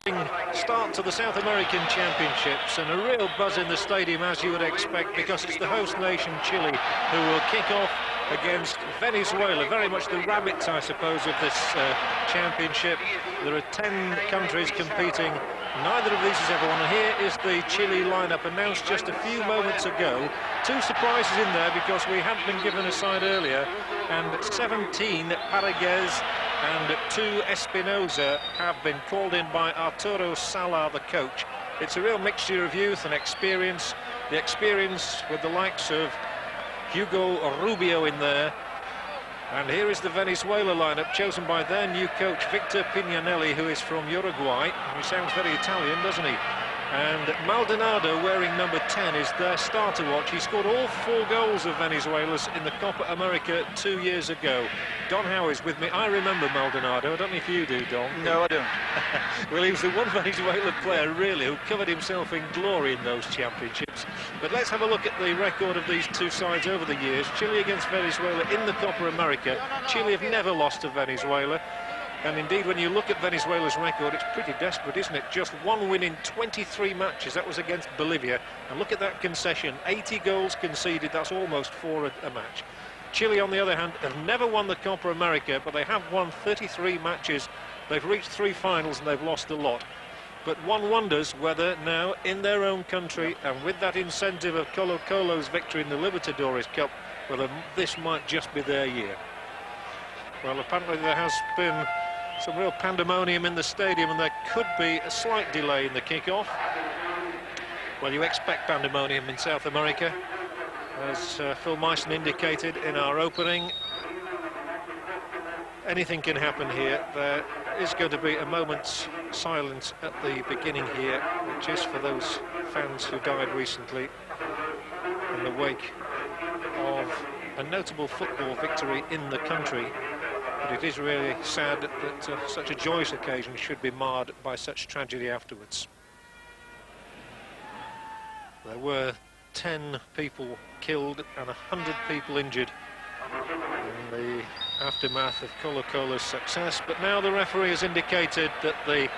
Start to the South American Championships, and a real buzz in the stadium, as you would expect, because it's the host nation Chile who will kick off against Venezuela, very much the rabbits, I suppose, of this championship. There are 10 countries competing. Neither of these has ever won, and here is the Chile lineup announced just a few moments ago. 2 surprises in there because we hadn't been given a side earlier, and 17 Paragues and 2 Espinosa have been called in by Arturo Salah, the coach. It's a real mixture of youth and experience. The experience with the likes of Hugo Rubio in there. And here is the Venezuela lineup, chosen by their new coach, Victor Pignanelli, who is from Uruguay. He sounds very Italian, doesn't he? And Maldonado, wearing number 10, is their starter watch. He scored all 4 goals of Venezuela's in the Copa America 2 years ago. Don Howe is with me. I remember Maldonado. I don't know if you do, Don. No, I don't. Well, he was the one Venezuelan player, really, who covered himself in glory in those championships. But let's have a look at the record of these 2 sides over the years. Chile against Venezuela in the Copa America. Chile have never lost to Venezuela. And indeed, when you look at Venezuela's record, it's pretty desperate, isn't it? Just 1 win in 23 matches. That was against Bolivia. And look at that concession. 80 goals conceded. That's almost 4 a match. Chile, on the other hand, have never won the Copa America, but they have won 33 matches. They've reached 3 finals and they've lost a lot. But one wonders whether now, in their own country, and with that incentive of Colo-Colo's victory in the Libertadores Cup, whether this might just be their year. Well, apparently there has been some real pandemonium in the stadium, and there could be a slight delay in the kick-off. Well, you expect pandemonium in South America, as Phil Meissen indicated in our opening. Anything can happen here. There is going to be a moment's silence at the beginning here, which is for those fans who died recently in the wake of a notable football victory in the country. But it is really sad that such a joyous occasion should be marred by such tragedy afterwards. There were 10 people killed and 100 people injured in the aftermath of Colo-Colo's success. But now the referee has indicated that the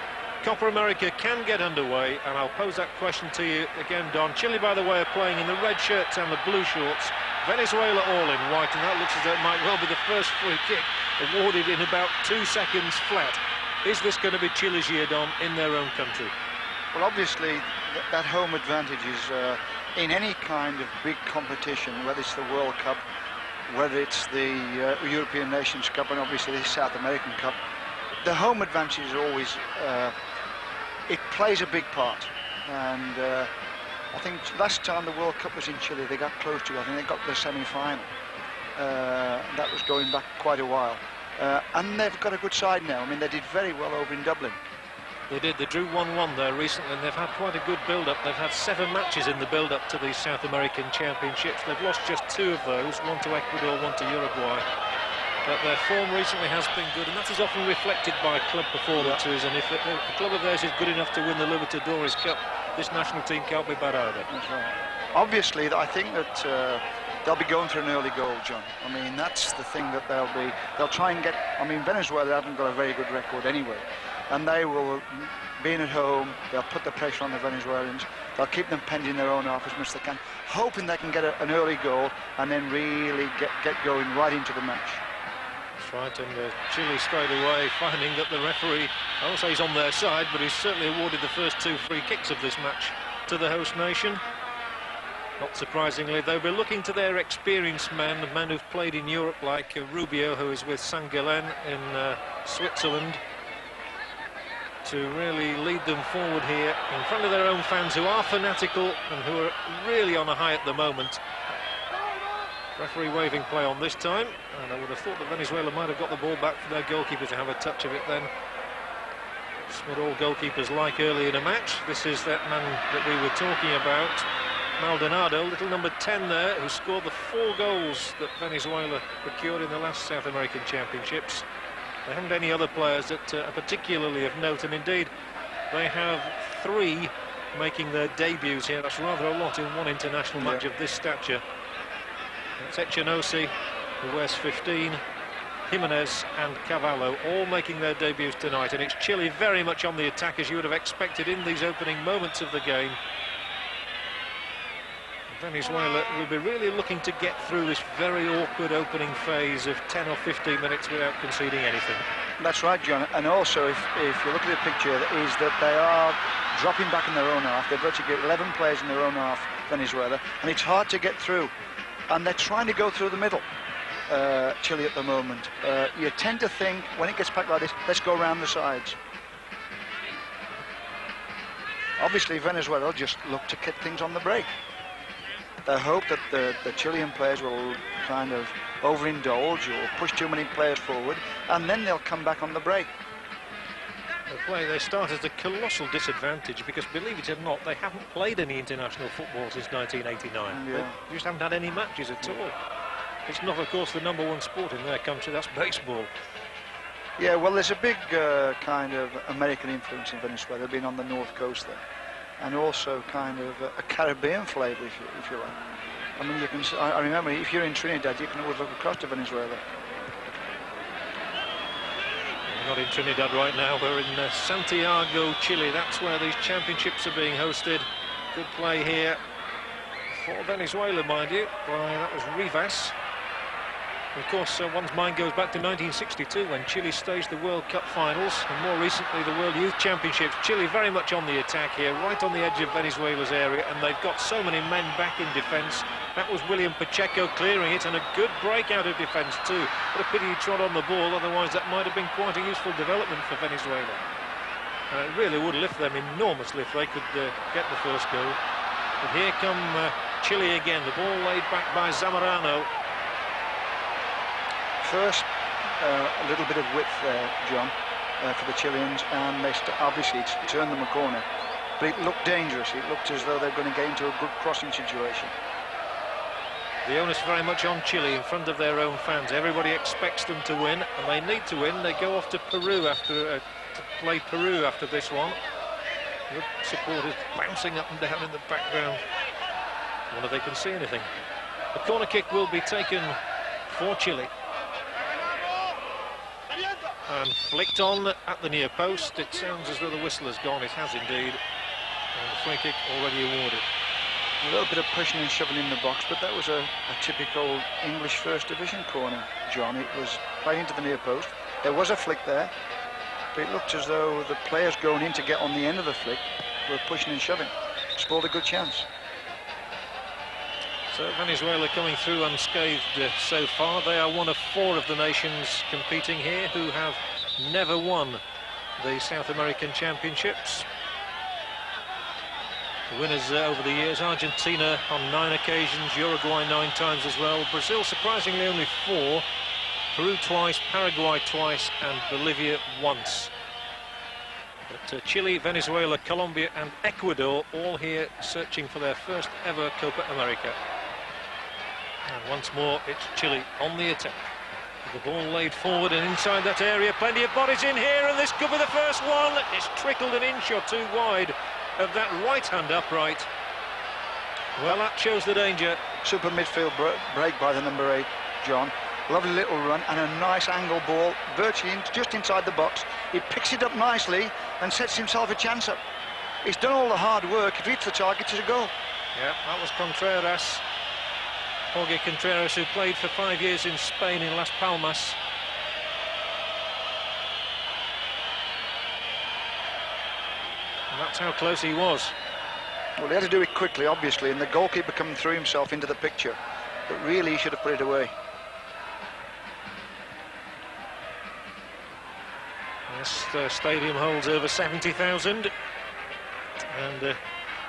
Copa America can get underway, and I'll pose that question to you again, Don. Chile, by the way, are playing in the red shirts and the blue shorts. Venezuela all in white, and that looks as though it might well be the first free kick awarded in about 2 seconds flat. Is this going to be Chile's year, Don, in their own country? Well, obviously, that home advantage is in any kind of big competition, whether it's the World Cup, whether it's the European Nations Cup, and obviously the South American Cup. The home advantage is always, it plays a big part. And I think last time the World Cup was in Chile, they got close to it. I think they got to the semi-final. That was going back quite a while. And they've got a good side now. I mean, they did very well over in Dublin. They did. They drew 1-1 there recently, and they've had quite a good build-up. They've had 7 matches in the build-up to these South American Championships. They've lost just 2 of those, 1 to Ecuador, 1 to Uruguay. But their form recently has been good, and that is often reflected by club performances. Yeah. And if a club of theirs is good enough to win the Libertadores Cup, this national team can't be bad either. That's right. Obviously, I think that they'll be going for an early goal, John. I mean, that's the thing that they'll try and get. I mean, Venezuela haven't got a very good record anyway, and they will, being at home, they'll put the pressure on the Venezuelans. They'll keep them penned in their own half as much as they can, hoping they can get an early goal and then really get going right into the match. That's right, and Chile straight away finding that the referee, I won't say he's on their side, but he's certainly awarded the first 2 free kicks of this match to the host nation. Not surprisingly, they'll be looking to their experienced men who've played in Europe, like Rubio, who is with St. Gallen in Switzerland, to really lead them forward here in front of their own fans, who are fanatical and who are really on a high at the moment. Referee waving play on this time, and I would have thought that Venezuela might have got the ball back for their goalkeeper to have a touch of it then. It's what all goalkeepers like early in a match. This is that man that we were talking about, Maldonado, little number 10 there, who scored the 4 goals that Venezuela procured in the last South American Championships. They haven't any other players that are particularly of note, and indeed they have 3 making their debuts here. That's rather a lot in one international match of this stature. It's Echenosi, who wears 15, Jimenez and Cavallo all making their debuts tonight, and it's Chile very much on the attack, as you would have expected in these opening moments of the game. Venezuela will be really looking to get through this very awkward opening phase of 10 or 15 minutes without conceding anything. That's right, John. And also, if you look at the picture, is that they are dropping back in their own half. They've virtually got 11 players in their own half, Venezuela, and it's hard to get through. And they're trying to go through the middle, Chile, at the moment. You tend to think, when it gets packed like this, let's go around the sides. Obviously, Venezuela will just look to get things on the break. They hope that the Chilean players will kind of overindulge or push too many players forward, and then they'll come back on the break. They start at a colossal disadvantage because, believe it or not, they haven't played any international football since 1989. Yeah. They just haven't had any matches at all. It's not, of course, the #1 sport in their country, that's baseball. Yeah, well, there's a big kind of American influence in Venezuela. They've been on the north coast there. And also kind of a Caribbean flavour, if you like. I mean, you can. I remember, if you're in Trinidad, you can always look across to Venezuela. We're not in Trinidad right now, we're in Santiago, Chile. That's where these championships are being hosted. Good play here for Venezuela, mind you. That was Rivas. Of course, one's mind goes back to 1962 when Chile staged the World Cup finals, and more recently the World Youth Championships. Chile very much on the attack here, right on the edge of Venezuela's area, and they've got so many men back in defence. That was William Pacheco clearing it, and a good break out of defence too. What a pity he trod on the ball, otherwise that might have been quite a useful development for Venezuela. It really would lift them enormously if they could get the first goal. But here come Chile again, the ball laid back by Zamorano. First, a little bit of width there, John, for the Chileans, and they obviously it's turned them a corner. But it looked dangerous. It looked as though they're going to get into a good crossing situation. The onus very much on Chile in front of their own fans. Everybody expects them to win, and they need to win. They go off to Peru to play Peru after this one. Good supporters bouncing up and down in the background. I wonder if they can see anything. The corner kick will be taken for Chile. And flicked on at the near post. It sounds as though the whistle has gone. It has indeed. And the free kick already awarded. A little bit of pushing and shoving in the box, but that was a typical English First Division corner, John. It was played into the near post. There was a flick there, but it looked as though the players going in to get on the end of the flick were pushing and shoving. Spoiled a good chance. So Venezuela coming through unscathed so far. They are one of 4 of the nations competing here who have never won the South American Championships. The winners over the years: Argentina on 9 occasions, Uruguay 9 times as well, Brazil surprisingly only 4, Peru twice, Paraguay twice, and Bolivia once. But Chile, Venezuela, Colombia and Ecuador all here searching for their first ever Copa America. And once more, it's Chile on the attack. The ball laid forward and inside that area, plenty of bodies in here, and this could be the first one. It's trickled an inch or 2 wide of that right-hand upright. Well, that shows the danger. Super midfield break by the number 8, John. Lovely little run and a nice angle ball, virtually just inside the box. He picks it up nicely and sets himself a chance up. He's done all the hard work. If he hits the target, it's a goal. Yeah, that was Contreras. Jorge Contreras, who played for 5 years in Spain in Las Palmas. And that's how close he was. Well, he had to do it quickly, obviously, and the goalkeeper coming through himself into the picture. But really, he should have put it away. This stadium holds over 70,000. And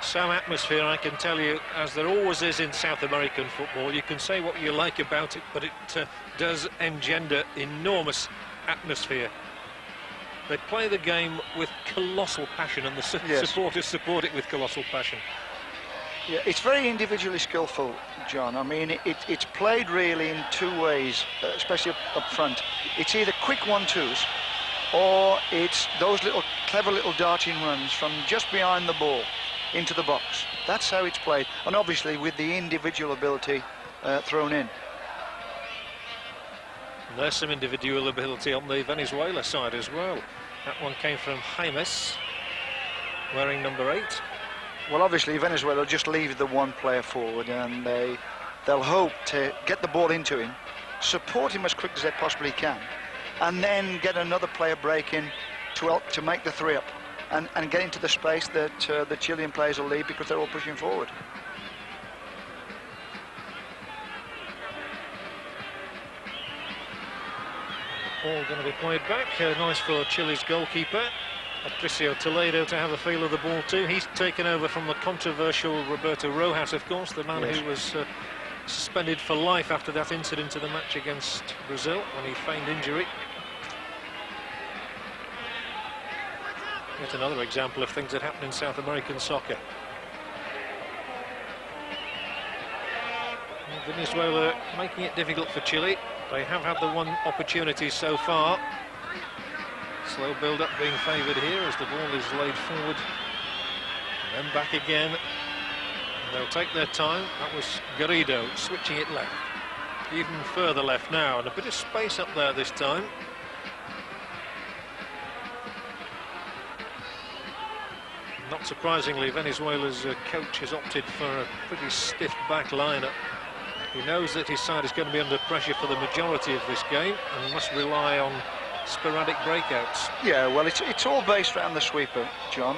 some atmosphere, I can tell you, as there always is in South American football. You can say what you like about it, but it does engender enormous atmosphere. They play the game with colossal passion, and the supporters support it with colossal passion. Yeah, it's very individually skillful, John. I mean, it's played really in 2 ways, especially up front. It's either quick 1-2s, or it's those clever little darting runs from just behind the ball into the box. That's how it's played, and obviously with the individual ability thrown in. And there's some individual ability on the Venezuela side as well. That one came from James, wearing number 8. Well, obviously Venezuela just leave the one player forward, and they'll hope to get the ball into him, support him as quick as they possibly can, and then get another player breaking to make the 3-up and get into the space that the Chilean players will leave, because they're all pushing forward. Ball going to be played back. Nice for Chile's goalkeeper, Patricio Toledo, to have a feel of the ball too. He's taken over from the controversial Roberto Rojas, of course, the man who was suspended for life after that incident in the match against Brazil when he feigned injury. Yet another example of things that happen in South American soccer. Venezuela making it difficult for Chile. They have had the one opportunity so far. Slow build-up being favoured here as the ball is laid forward. And then back again. And they'll take their time. That was Garrido switching it left. Even further left now, and a bit of space up there this time. Not surprisingly, Venezuela's coach has opted for a pretty stiff back lineup. He knows that his side is going to be under pressure for the majority of this game and must rely on sporadic breakouts. Yeah, well, it's all based around the sweeper, John.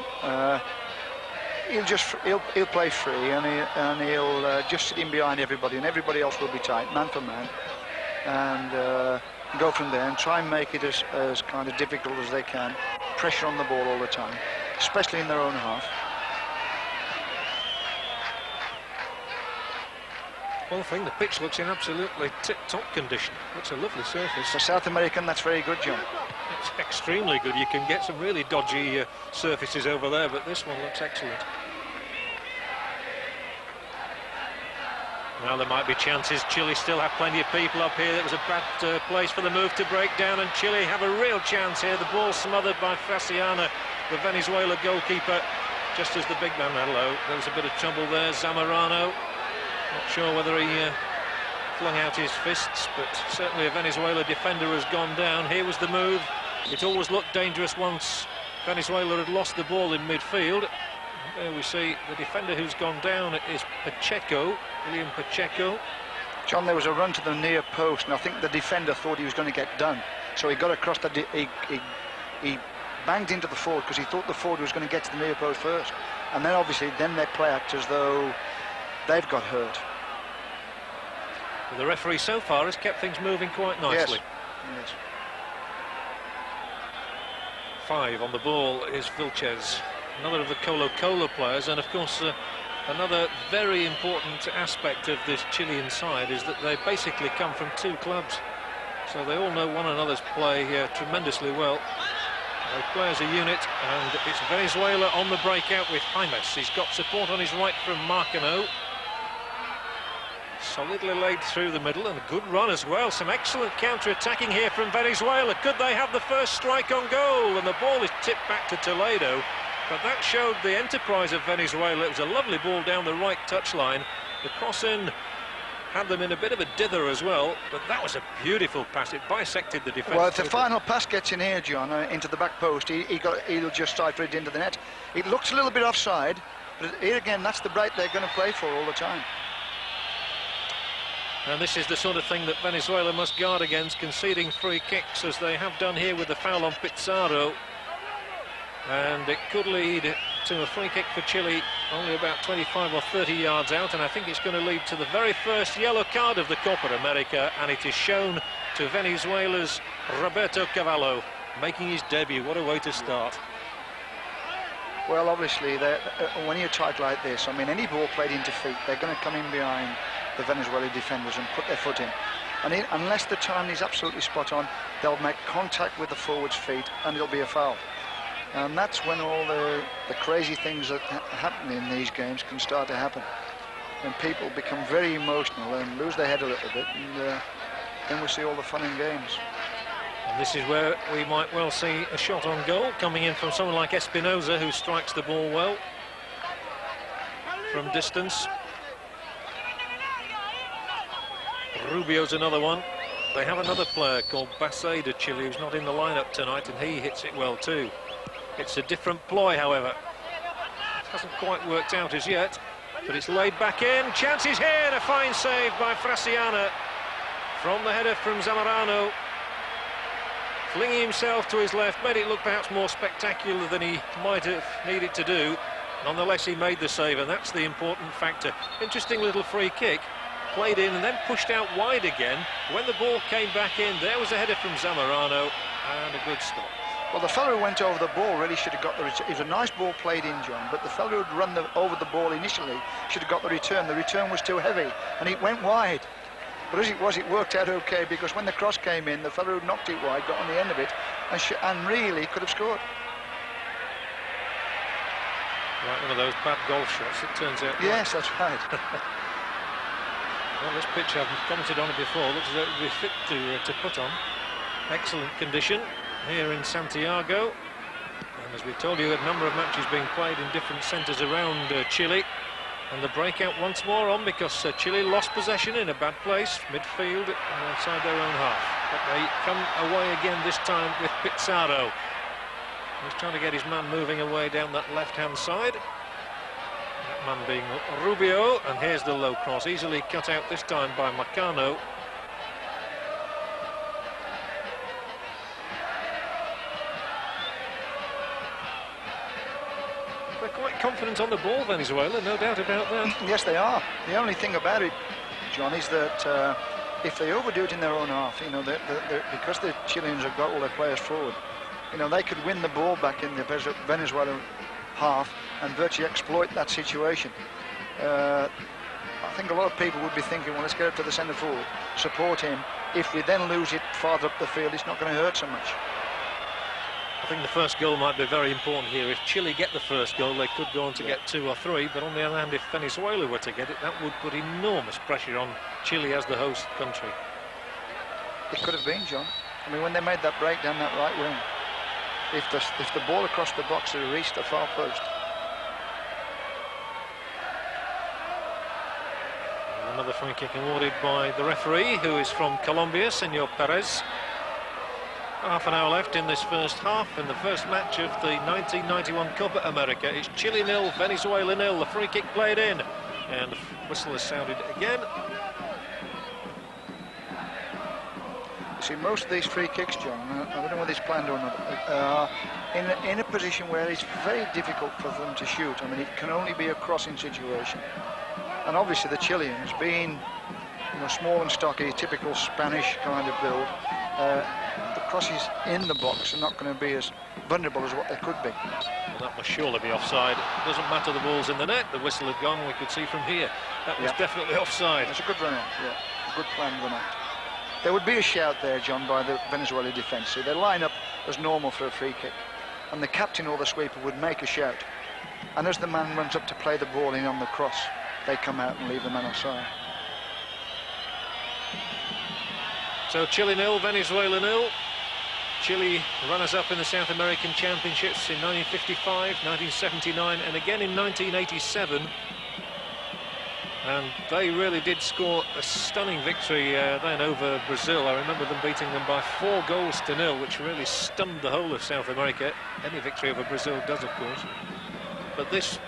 He'll play free, and he'll just sit in behind everybody, and everybody else will be tight, man for man, and go from there and try and make it as kind of difficult as they can. Pressure on the ball all the time, especially in their own half. One thing, the pitch looks in absolutely tip-top condition. Looks a lovely surface. For South American, that's very good, John. It's extremely good. You can get some really dodgy surfaces over there, but this one looks excellent. Now there might be chances. Chile still have plenty of people up here. It was a bad place for the move to break down, and Chile have a real chance here. The ball smothered by Faciana, the Venezuela goalkeeper, just as the big man, hello, there was a bit of trouble there. Zamorano, not sure whether he flung out his fists, but certainly a Venezuela defender has gone down. Here was the move. It always looked dangerous once Venezuela had lost the ball in midfield. There we see the defender who's gone down is Pacheco, William Pacheco. John, there was a run to the near post, and I think the defender thought he was going to get done, so he got across the he banged into the forward because he thought the forward was going to get to the near post first, and then obviously they play act as though they've got hurt. Well, the referee so far has kept things moving quite nicely. Yes. 5 on the ball is Vilches, another of the Colo-Colo players, and of course another very important aspect of this Chilean side is that they basically come from 2 clubs, so they all know one another's play tremendously well. They play as a unit, and it's Venezuela on the breakout with James. He's got support on his right from Marcano. Solidly laid through the middle, and a good run as well. Some excellent counter-attacking here from Venezuela. Could they have the first strike on goal? And the ball is tipped back to Toledo. But that showed the enterprise of Venezuela. It was a lovely ball down the right touchline. The cross-in had them in a bit of a dither as well, but that was a beautiful pass. It bisected the defence. Well, if the final pass gets in here, John, into the back post, he'll just cipher it into the net. It looks a little bit offside, but here again, that's the break they're going to play for all the time. And this is the sort of thing that Venezuela must guard against, conceding free kicks, as they have done here with the foul on Pizarro. And it could lead to a free kick for Chile, only about 25 or 30 yards out, and I think it's going to lead to the very first yellow card of the Copa America, and it is shown to Venezuela's Roberto Cavallo, making his debut. What a way to start. Well, obviously, when you're tight like this, I mean, any ball played into feet, they're going to come in behind the Venezuelan defenders and put their foot in. And unless the timing is absolutely spot on, they'll make contact with the forward's feet, and it'll be a foul. And that's when all the crazy things that happen in these games can start to happen. When people become very emotional and lose their head a little bit, and then we see all the fun in games. And this is where we might well see a shot on goal coming in from someone like Espinosa, who strikes the ball well from distance. Rubio's another one. they have another player called Bassé de Chile who's not in the lineup tonight, and he hits it well too. It's a different ploy, however. It hasn't quite worked out as yet, but it's laid back in. Chances here, and a fine save by Fraciana from the header from Zamorano. Flinging himself to his left, made it look perhaps more spectacular than he might have needed to do. Nonetheless, he made the save, and that's the important factor. Interesting little free kick, played in and then pushed out wide again. When the ball came back in, there was a header from Zamorano, and a good stop. Well, the fellow who went over the ball really should have got the return. It was a nice ball played in, John, but the fellow who'd run over the ball initially should have got the return. The return was too heavy, and it went wide. But as it was, it worked out okay, because when the cross came in, the fellow who knocked it wide got on the end of it, and really could have scored. Like one of those bad golf shots, it turns out. Yes, that's right. Well, this pitch, I've commented on it before, looks as though it would be fit to put on. Excellent condition here in Santiago. And as we told you, a number of matches being played in different centres around Chile. And the breakout once more on, because Chile lost possession in a bad place, midfield and outside their own half. But they come away again, this time with Pizarro. He's trying to get his man moving away down that left-hand side. That man being Rubio, and here's the low cross, easily cut out this time by Macano. They're quite confident on the ball, Venezuela, no doubt about that. Yes, they are. The only thing about it, John, is that if they overdo it in their own half, you know, because the Chileans have got all their players forward, you know, they could win the ball back in the Venezuelan half and virtually exploit that situation. I think a lot of people would be thinking, well, let's get up to the centre forward, support him. If we then lose it farther up the field, it's not going to hurt so much. I think the first goal might be very important here. If Chile get the first goal, they could go on to get 2 or 3, but on the other hand, if Venezuela were to get it, that would put enormous pressure on Chile as the host country. It could have been, John. I mean, when they made that break down that right wing, if the ball across the box had reached the far post. Another free kick awarded by the referee, who is from Colombia, Senor Perez. Half an hour left in this first half, in the first match of the 1991 Copa America. It's Chile 0, Venezuela 0. The free kick played in, and the whistle has sounded again. See, most of these free kicks, John, I don't know whether it's planned or not, in a position where it's very difficult for them to shoot. I mean, it can only be a crossing situation. And obviously the Chileans, being, you know, small and stocky, typical Spanish kind of build, the crosses in the box are not going to be as vulnerable as what they could be. Well, that must surely be offside. It doesn't matter, the ball's in the net. The whistle had gone, we could see from here. That was definitely offside. It's a good run out, yeah. A good planned run out. There would be a shout there, John, by the Venezuela defence. So they line up as normal for a free kick, and the captain or the sweeper would make a shout. And as the man runs up to play the ball in on the cross, they come out and leave the man offside. So Chile 0, Venezuela 0. Chile runners-up in the South American Championships in 1955, 1979, and again in 1987. And they really did score a stunning victory then over Brazil. I remember them beating them by 4-0, which really stunned the whole of South America. Any victory over Brazil does, of course. But this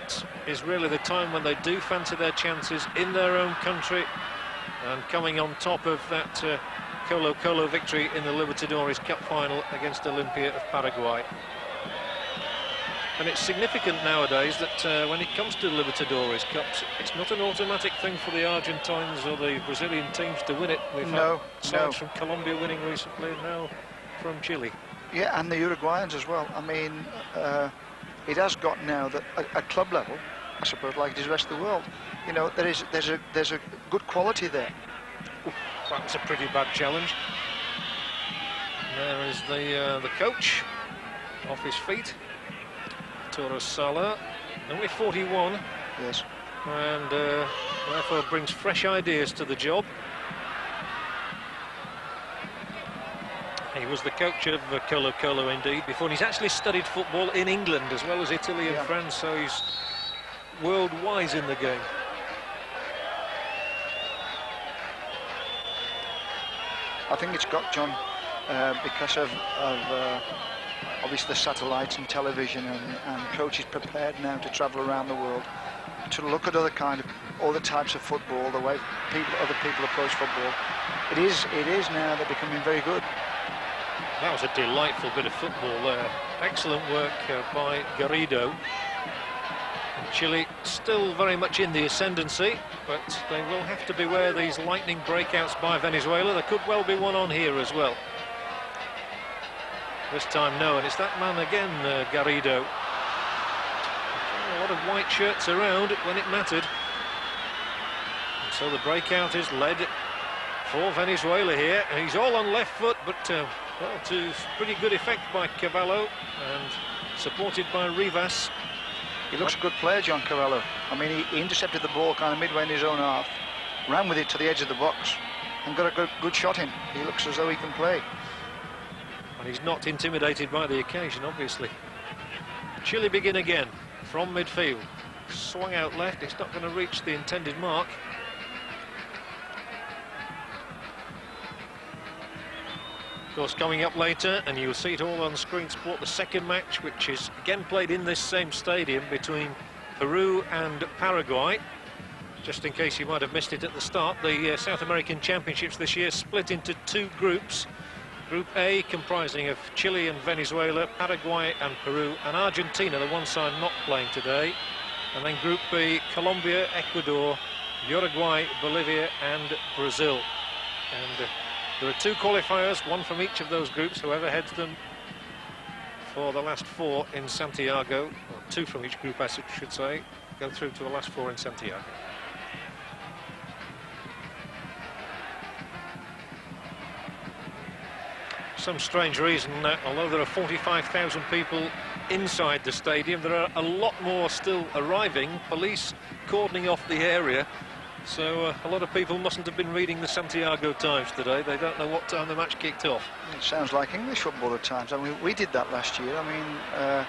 is really the time when they do fancy their chances in their own country, and coming on top of that Colo-Colo victory in the Libertadores Cup final against Olimpia of Paraguay. And it's significant nowadays that when it comes to Libertadores Cups, it's not an automatic thing for the Argentines or the Brazilian teams to win it. We've had sides from Colombia winning recently, and now from Chile. Yeah, and the Uruguayans as well. I mean, it has got now that at club level, I suppose, like it is the rest of the world, you know, there's a good quality there. Ooh, that was a pretty bad challenge. There is the coach off his feet. Torres Sala, only 41, yes, and therefore brings fresh ideas to the job. He was the coach of Colo-Colo indeed before, and he's actually studied football in England as well as Italy and France, so he's world-wise in the game. I think it's got, John, because of obviously the satellites and television, and coaches prepared now to travel around the world to look at all the types of football, the way other people approach football. It is now they're becoming very good. That was a delightful bit of football there. Excellent work by Garrido. Chile still very much in the ascendancy, but they will have to beware these lightning breakouts by Venezuela. There could well be one on here as well. This time, no, and it's that man again, Garrido. A lot of white shirts around when it mattered. And so the breakout is led for Venezuela here. And he's all on left foot, but well, to pretty good effect by Cavallo and supported by Rivas. He looks a good player, John Cavallo. I mean, he intercepted the ball kind of midway in his own half, ran with it to the edge of the box, and got a good shot in. He looks as though he can play. And he's not intimidated by the occasion, obviously. Chile begin again from midfield. Swung out left, it's not going to reach the intended mark. Of course, coming up later, and you'll see it all on Screen Sport, the second match, which is again played in this same stadium between Peru and Paraguay. Just in case you might have missed it at the start, the South American Championships this year split into two groups. Group A comprising of Chile and Venezuela, Paraguay and Peru, and Argentina, the one side not playing today. And then Group B, Colombia, Ecuador, Uruguay, Bolivia and Brazil. And there are two qualifiers, one from each of those groups, whoever heads them for the last four in Santiago, or two from each group I should say, go through to the last four in Santiago. Some strange reason, although there are 45,000 people inside the stadium, there are a lot more still arriving, police cordoning off the area. So a lot of people mustn't have been reading the Santiago Times today. They don't know what time the match kicked off. It sounds like English football at times. I mean, we did that last year. I mean,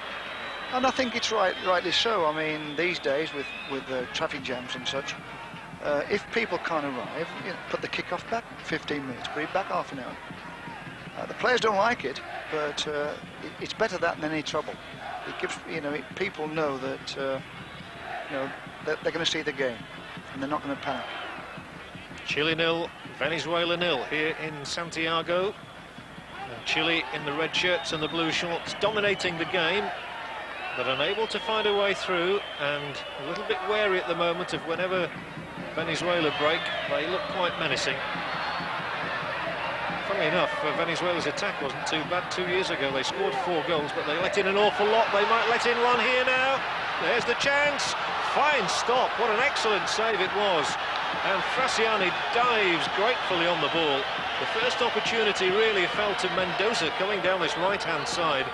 and I think it's rightly so. I mean, these days with traffic jams and such, if people can't arrive, put the kick-off back 15 minutes, put it back half an hour. The players don't like it, but it's better that than any trouble. It gives people know that that they're going to see the game. And they're not going to panic. Chile 0, Venezuela 0 here in Santiago. And Chile in the red shirts and the blue shorts dominating the game, but unable to find a way through, and a little bit wary at the moment of whenever Venezuela break. They look quite menacing. Funnily enough, Venezuela's attack wasn't too bad 2 years ago. They scored 4 goals, but they let in an awful lot. They might let in one here now. There's the chance. Fine stop, what an excellent save it was. And Frassiani dives gratefully on the ball. The first opportunity really fell to Mendoza coming down this right-hand side.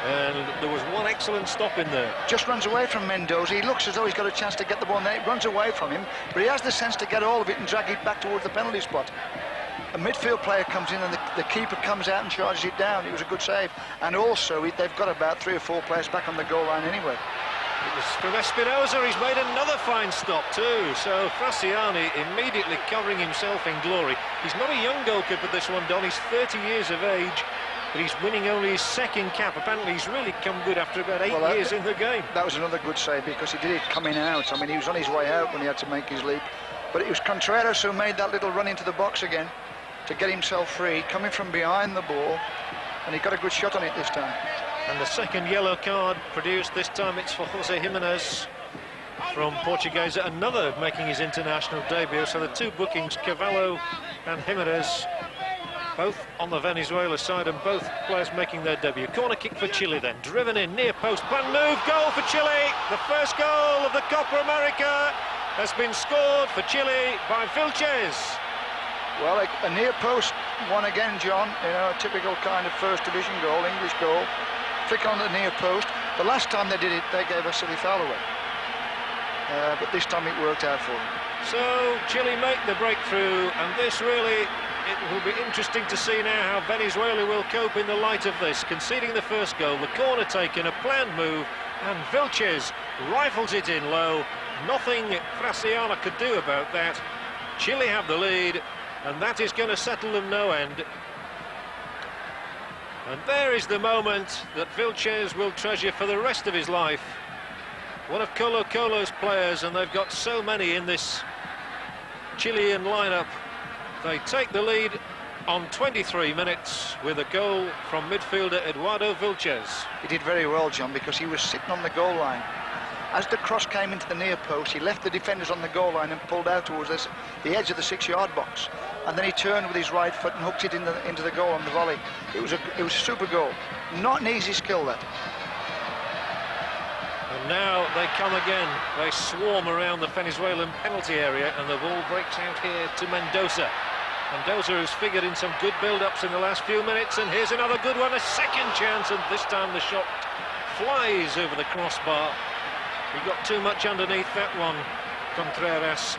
And there was one excellent stop in there. Just runs away from Mendoza. He looks as though he's got a chance to get the ball, and then it runs away from him. But he has the sense to get all of it and drag it back towards the penalty spot. A midfield player comes in and the keeper comes out and charges it down. It was a good save. And also, they've got about 3 or 4 players back on the goal line anyway. It was from Espinosa. He's made another fine stop too. So Frassiani immediately covering himself in glory. He's not a young goalkeeper, this one, Don. He's 30 years of age, but he's winning only his second cap. Apparently he's really come good after about 8 years in the game. That was another good save because he did it coming out. I mean, he was on his way out when he had to make his leap. But it was Contreras who made that little run into the box again to get himself free, coming from behind the ball, and he got a good shot on it this time. And the second yellow card produced, this time it's for Jose Jimenez from Portuguesa, another making his international debut. So the two bookings, Cavallo and Jimenez, both on the Venezuela side, and both players making their debut. Corner kick for Chile then, driven in, near post, plan move, goal for Chile. The first goal of the Copa America has been scored for Chile by Vilches. Well, a near post one again, John, a typical kind of first division goal, English goal. Flick on the near post. The last time they did it, they gave a silly foul away. But this time it worked out for them. So Chile make the breakthrough, and this really, it will be interesting to see now how Venezuela will cope in the light of this. Conceding the first goal, the corner taken, a planned move, and Vilches rifles it in low. Nothing Frassiani could do about that. Chile have the lead, And that is going to settle them no end. And there is the moment that Vilches will treasure for the rest of his life. One of Colo-Colo's players, and they've got so many in this Chilean lineup. They take the lead on 23 minutes with a goal from midfielder Eduardo Vilches. He did very well, John, because he was sitting on the goal line. As the cross came into the near post, he left the defenders on the goal line and pulled out towards the edge of the 6-yard box. And then he turned with his right foot and hooked it into the goal on the volley. It was a super goal. Not an easy skill, that. And now they come again. They swarm around the Venezuelan penalty area, and the ball breaks out here to Mendoza. Mendoza has figured in some good build-ups in the last few minutes, and here's another good one, a second chance, and this time the shot flies over the crossbar. He got too much underneath that one, Contreras.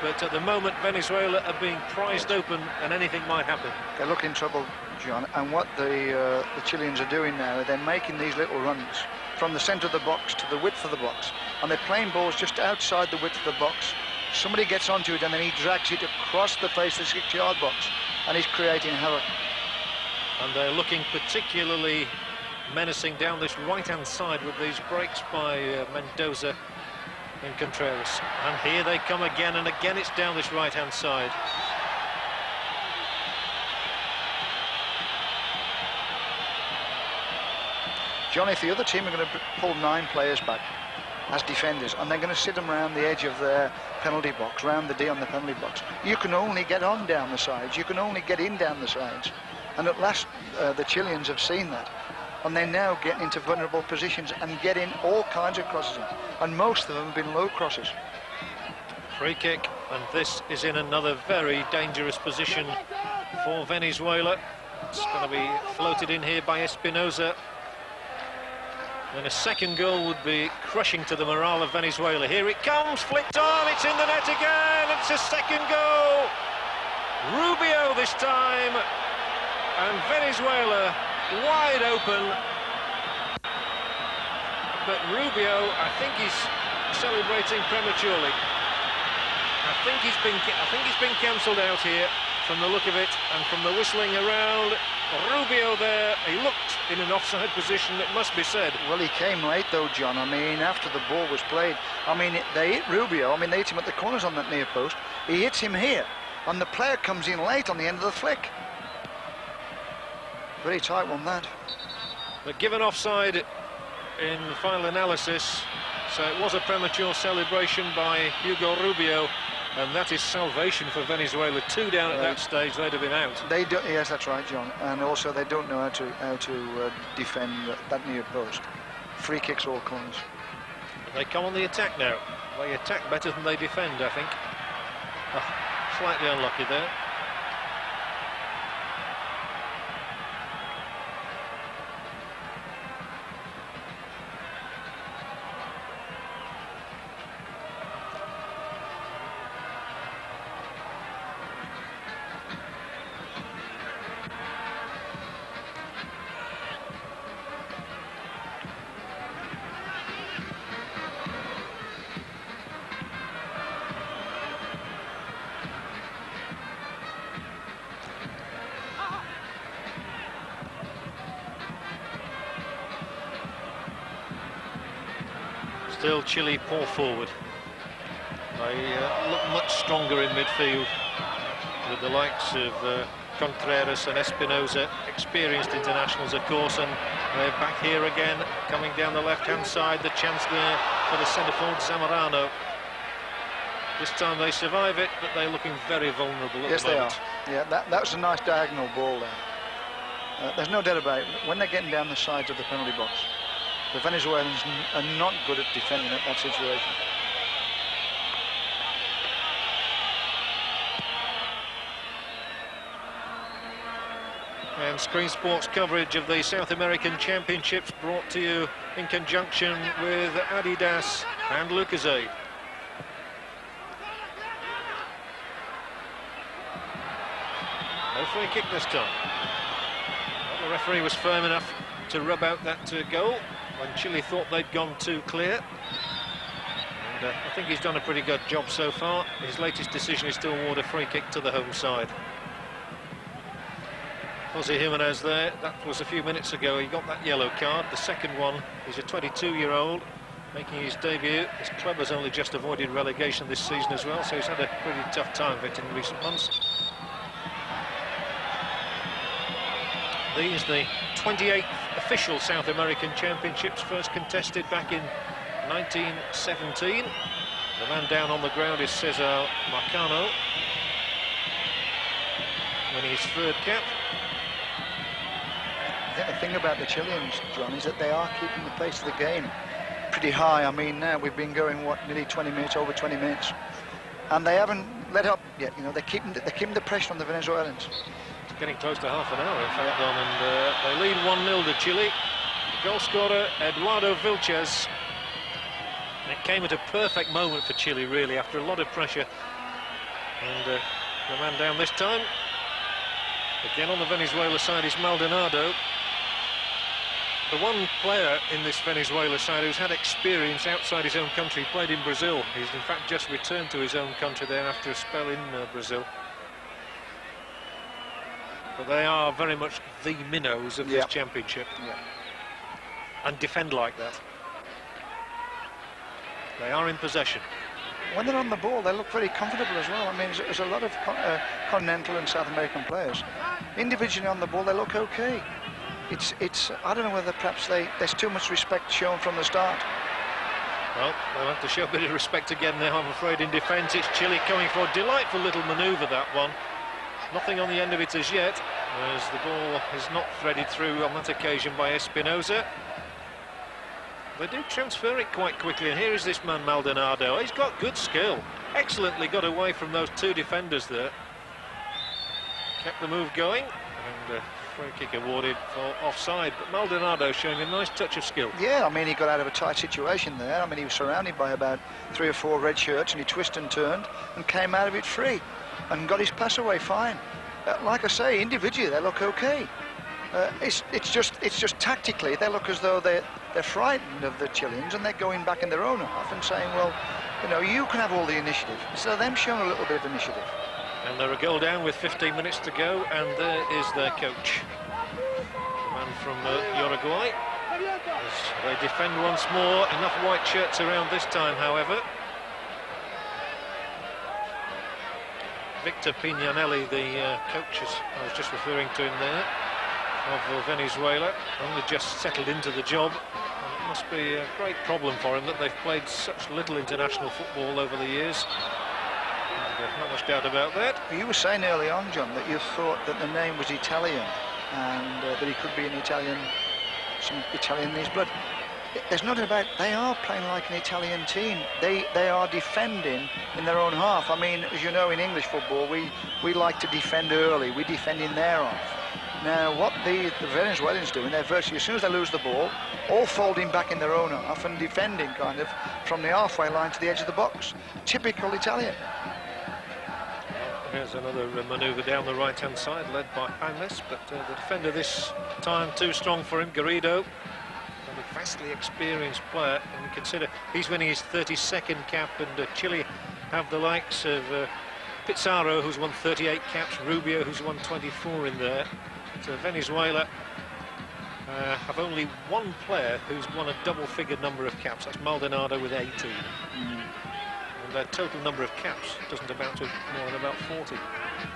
But at the moment, Venezuela are being prized open, and anything might happen. They look in trouble, John, and what the Chileans are doing now, they're making these little runs from the centre of the box to the width of the box, and they're playing balls just outside the width of the box. Somebody gets onto it, and then he drags it across the face of the 6-yard box, and he's creating havoc. And they're looking particularly menacing down this right-hand side with these breaks by Mendoza and Contreras. And here they come again, and again it's down this right-hand side. John, if the other team are going to pull 9 players back as defenders, and they're going to sit them around the edge of their penalty box, round the D on the penalty box, you can only get on down the sides, you can only get in down the sides. And at last, the Chileans have seen that, and they now get into vulnerable positions and get in all kinds of crosses in. And most of them have been low crosses. Free kick, and this is in another very dangerous position for Venezuela. It's going to be floated in here by Espinosa. And a second goal would be crushing to the morale of Venezuela. Here it comes, flicked on, it's in the net again, it's a second goal. Rubio this time, and Venezuela wide open. But Rubio, I think he's celebrating prematurely. I think he's been cancelled out here from the look of it, and from the whistling around. Rubio there, he looked in an offside position, it must be said. Well, he came late though, John. I mean, after the ball was played, I mean, they hit Rubio. I mean, they hit him at the corners on that near post. He hits him here, and the player comes in late on the end of the flick. Very tight one, that. But given offside in the final analysis, so it was a premature celebration by Hugo Rubio. And that is salvation for Venezuela. 2 down at that stage, they'd have been out. They do, yes, that's right, John. And also they don't know how to defend that near post. Free kicks all corners. They come on the attack now. They attack better than they defend, I think. Oh, slightly unlucky there. Still Chile pour forward. They look much stronger in midfield with the likes of Contreras and Espinosa, experienced internationals of course, and they're back here again, coming down the left-hand side. The chance there for the centre-forward Zamorano. This time they survive it, but they're looking very vulnerable at the moment. Yes, they are. Yeah, that was a nice diagonal ball there. There's no doubt about it. When they're getting down the sides of the penalty box, the Venezuelans are not good at defending that situation. And Screen Sports coverage of the South American Championships brought to you in conjunction with Adidas and Lucozade. No free kick this time. Well, the referee was firm enough to rub out that goal when Chile thought they'd gone too clear. And I think he's done a pretty good job so far. His latest decision is to award a free kick to the home side. Jose Jimenez there, that was a few minutes ago. He got that yellow card. The second one, he's a 22-year-old making his debut. His club has only just avoided relegation this season as well, so he's had a pretty tough time of it in recent months. These the 28th official South American Championships, first contested back in 1917. The man down on the ground is Cesar Marcano, winning his third cap. The thing about the Chileans, John, is that they are keeping the pace of the game pretty high. I mean, now we've been going, what, nearly 20 minutes, over 20 minutes, and they haven't let up yet. You know, they're keeping the pressure on the Venezuelans. It's getting close to half an hour, in fact, Don, and they lead 1-0 to Chile. The goal scorer, Eduardo Vilches. It came at a perfect moment for Chile, really, after a lot of pressure. And the man down this time, again on the Venezuela side, is Maldonado. The one player in this Venezuela side who's had experience outside his own country, played in Brazil. He's in fact just returned to his own country there after a spell in Brazil. But they are very much the minnows of this championship. And defend like that. They are in possession. When they're on the ball, they look very comfortable as well. I mean, there's a lot of continental and South American players. Individually on the ball, they look okay. It's I don't know whether perhaps there's too much respect shown from the start. Well, they'll have to show a bit of respect again now, I'm afraid, in defence. It's Chile coming for a delightful little manoeuvre, that one. Nothing on the end of it as yet, as the ball is not threaded through on that occasion by Espinosa. They do transfer it quite quickly, and here is this man Maldonado. He's got good skill. Excellently got away from those two defenders there. Kept the move going, and free kick awarded for offside. But Maldonado showing a nice touch of skill. Yeah, I mean, he got out of a tight situation there. I mean, he was surrounded by about 3 or 4 red shirts, and he twisted and turned and came out of it free and got his pass away fine. Like I say, individually they look okay. It's just tactically they look as though they're frightened of the Chileans, and they're going back in their own half and saying, well, you know, you can have all the initiative. So them showing a little bit of initiative. And they're a goal down with 15 minutes to go, and there is their coach, the man from Uruguay. As they defend once more, enough white shirts around this time, however. Victor Pignanelli, the coach, as I was just referring to him there, of Venezuela, only just settled into the job. And it must be a great problem for him that they've played such little international football over the years. And, not much doubt about that. You were saying early on, John, that you thought that the name was Italian and that he could be an Italian, some Italian in his blood. There's nothing about. They are playing like an Italian team. They are defending in their own half. I mean, as you know, in English football, we like to defend early. We defend in their half. Now, what the Venezuelans doing, they're virtually, as soon as they lose the ball, all folding back in their own half and defending kind of from the halfway line to the edge of the box. Typical Italian. Here's another manoeuvre down the right-hand side, led by James, but the defender this time too strong for him, Garrido. A vastly experienced player, and you consider he's winning his 32nd cap, and Chile have the likes of Pizarro, who's won 38 caps, Rubio, who's won 24 in there. So Venezuela have only one player who's won a double-figured number of caps. That's Maldonado with 18. And their total number of caps doesn't amount to more than about 40.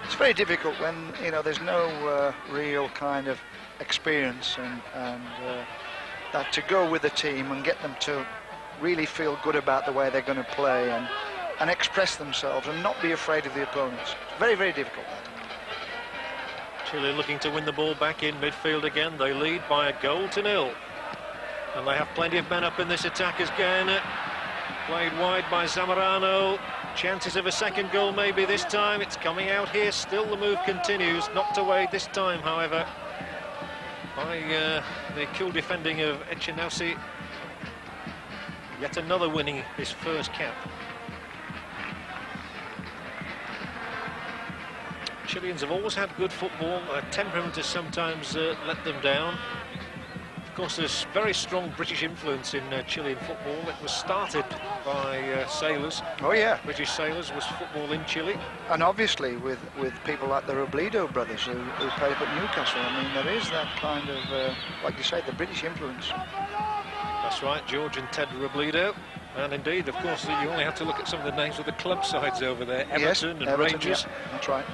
It's very difficult when, you know, there's no real kind of experience and that to go with the team and get them to really feel good about the way they're going to play and express themselves and not be afraid of the opponents. It's very, very difficult. Chile looking to win the ball back in midfield again. They lead by 1-0. And they have plenty of men up in this attack again. Played wide by Zamorano. Chances of a second goal maybe this time. It's coming out here. Still the move continues. Knocked away this time, however, by the cool defending of Echinausi. Yet another winning his first cap. Chileans have always had good football. Temperament has sometimes let them down. course, there's very strong British influence in Chilean football. It was started by sailors. Oh yeah, British sailors was football in Chile. and obviously with people like the Robledo brothers who played up at Newcastle. I mean, there is that kind of, like you say, the British influence. That's right, George and Ted Robledo. And indeed, of course, you only have to look at some of the names of the club sides over there. Everton and Rangers. Yeah, that's right.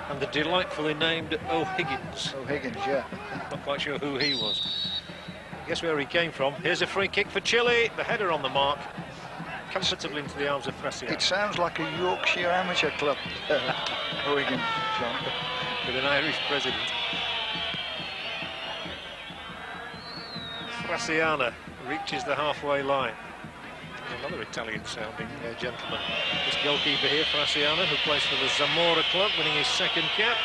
And the delightfully named O'Higgins. O'Higgins, yeah. Not quite sure who he was. Guess where he came from. Here's a free kick for Chile. The header on the mark. Comfortably into the arms of Fraciano. It sounds like a Yorkshire amateur club. O'Higgins, John. With an Irish president. Fraciano reaches the halfway line. Another Italian-sounding gentleman. This goalkeeper here, Fraciano, who plays for the Zamora club, winning his second cap.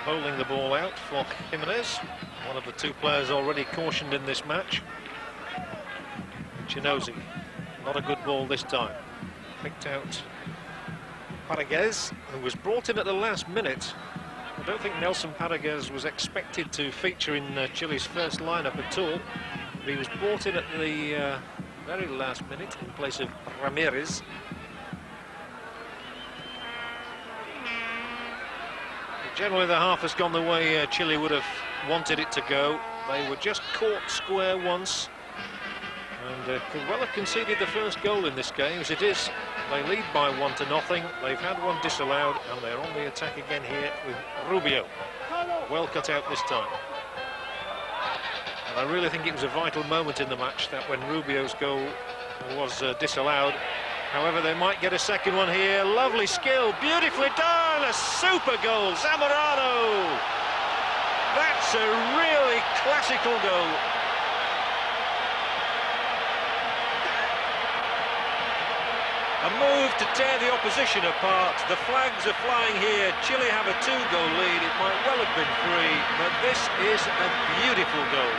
Bowling the ball out for Jimenez, one of the two players already cautioned in this match. Chinozi, not a good ball this time. Picked out Paraguez, who was brought in at the last minute. I don't think Nelson Paraguez was expected to feature in Chile's first lineup at all. But he was brought in at the very last minute in place of Ramirez. Generally, the half has gone the way Chile would have wanted it to go. They were just caught square once and could well have conceded the first goal in this game. As it is, they lead by 1-0. They've had one disallowed, and they're on the attack again here with Rubio. Well cut out this time. And I really think it was a vital moment in the match that when Rubio's goal was disallowed. However, they might get a second one here. Lovely skill, beautifully done, a super goal, Zamorano. That's a really classical goal. A move to tear the opposition apart. The flags are flying here. Chile have a 2-goal lead. It might well have been 3, but this is a beautiful goal.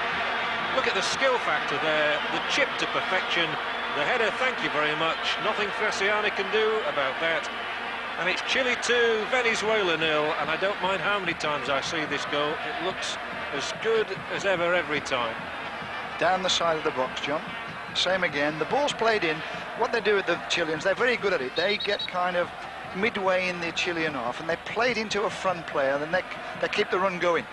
Look at the skill factor there, the chip to perfection. The header, thank you very much. Nothing Fraciano can do about that. And it's Chile 2, Venezuela 0, and I don't mind how many times I see this goal. It looks as good as ever every time. Down the side of the box, John. Same again. The ball's played in. What they do with the Chileans, they're very good at it. They get kind of midway in the Chilean half, and they play it into a front player, then they keep the run going.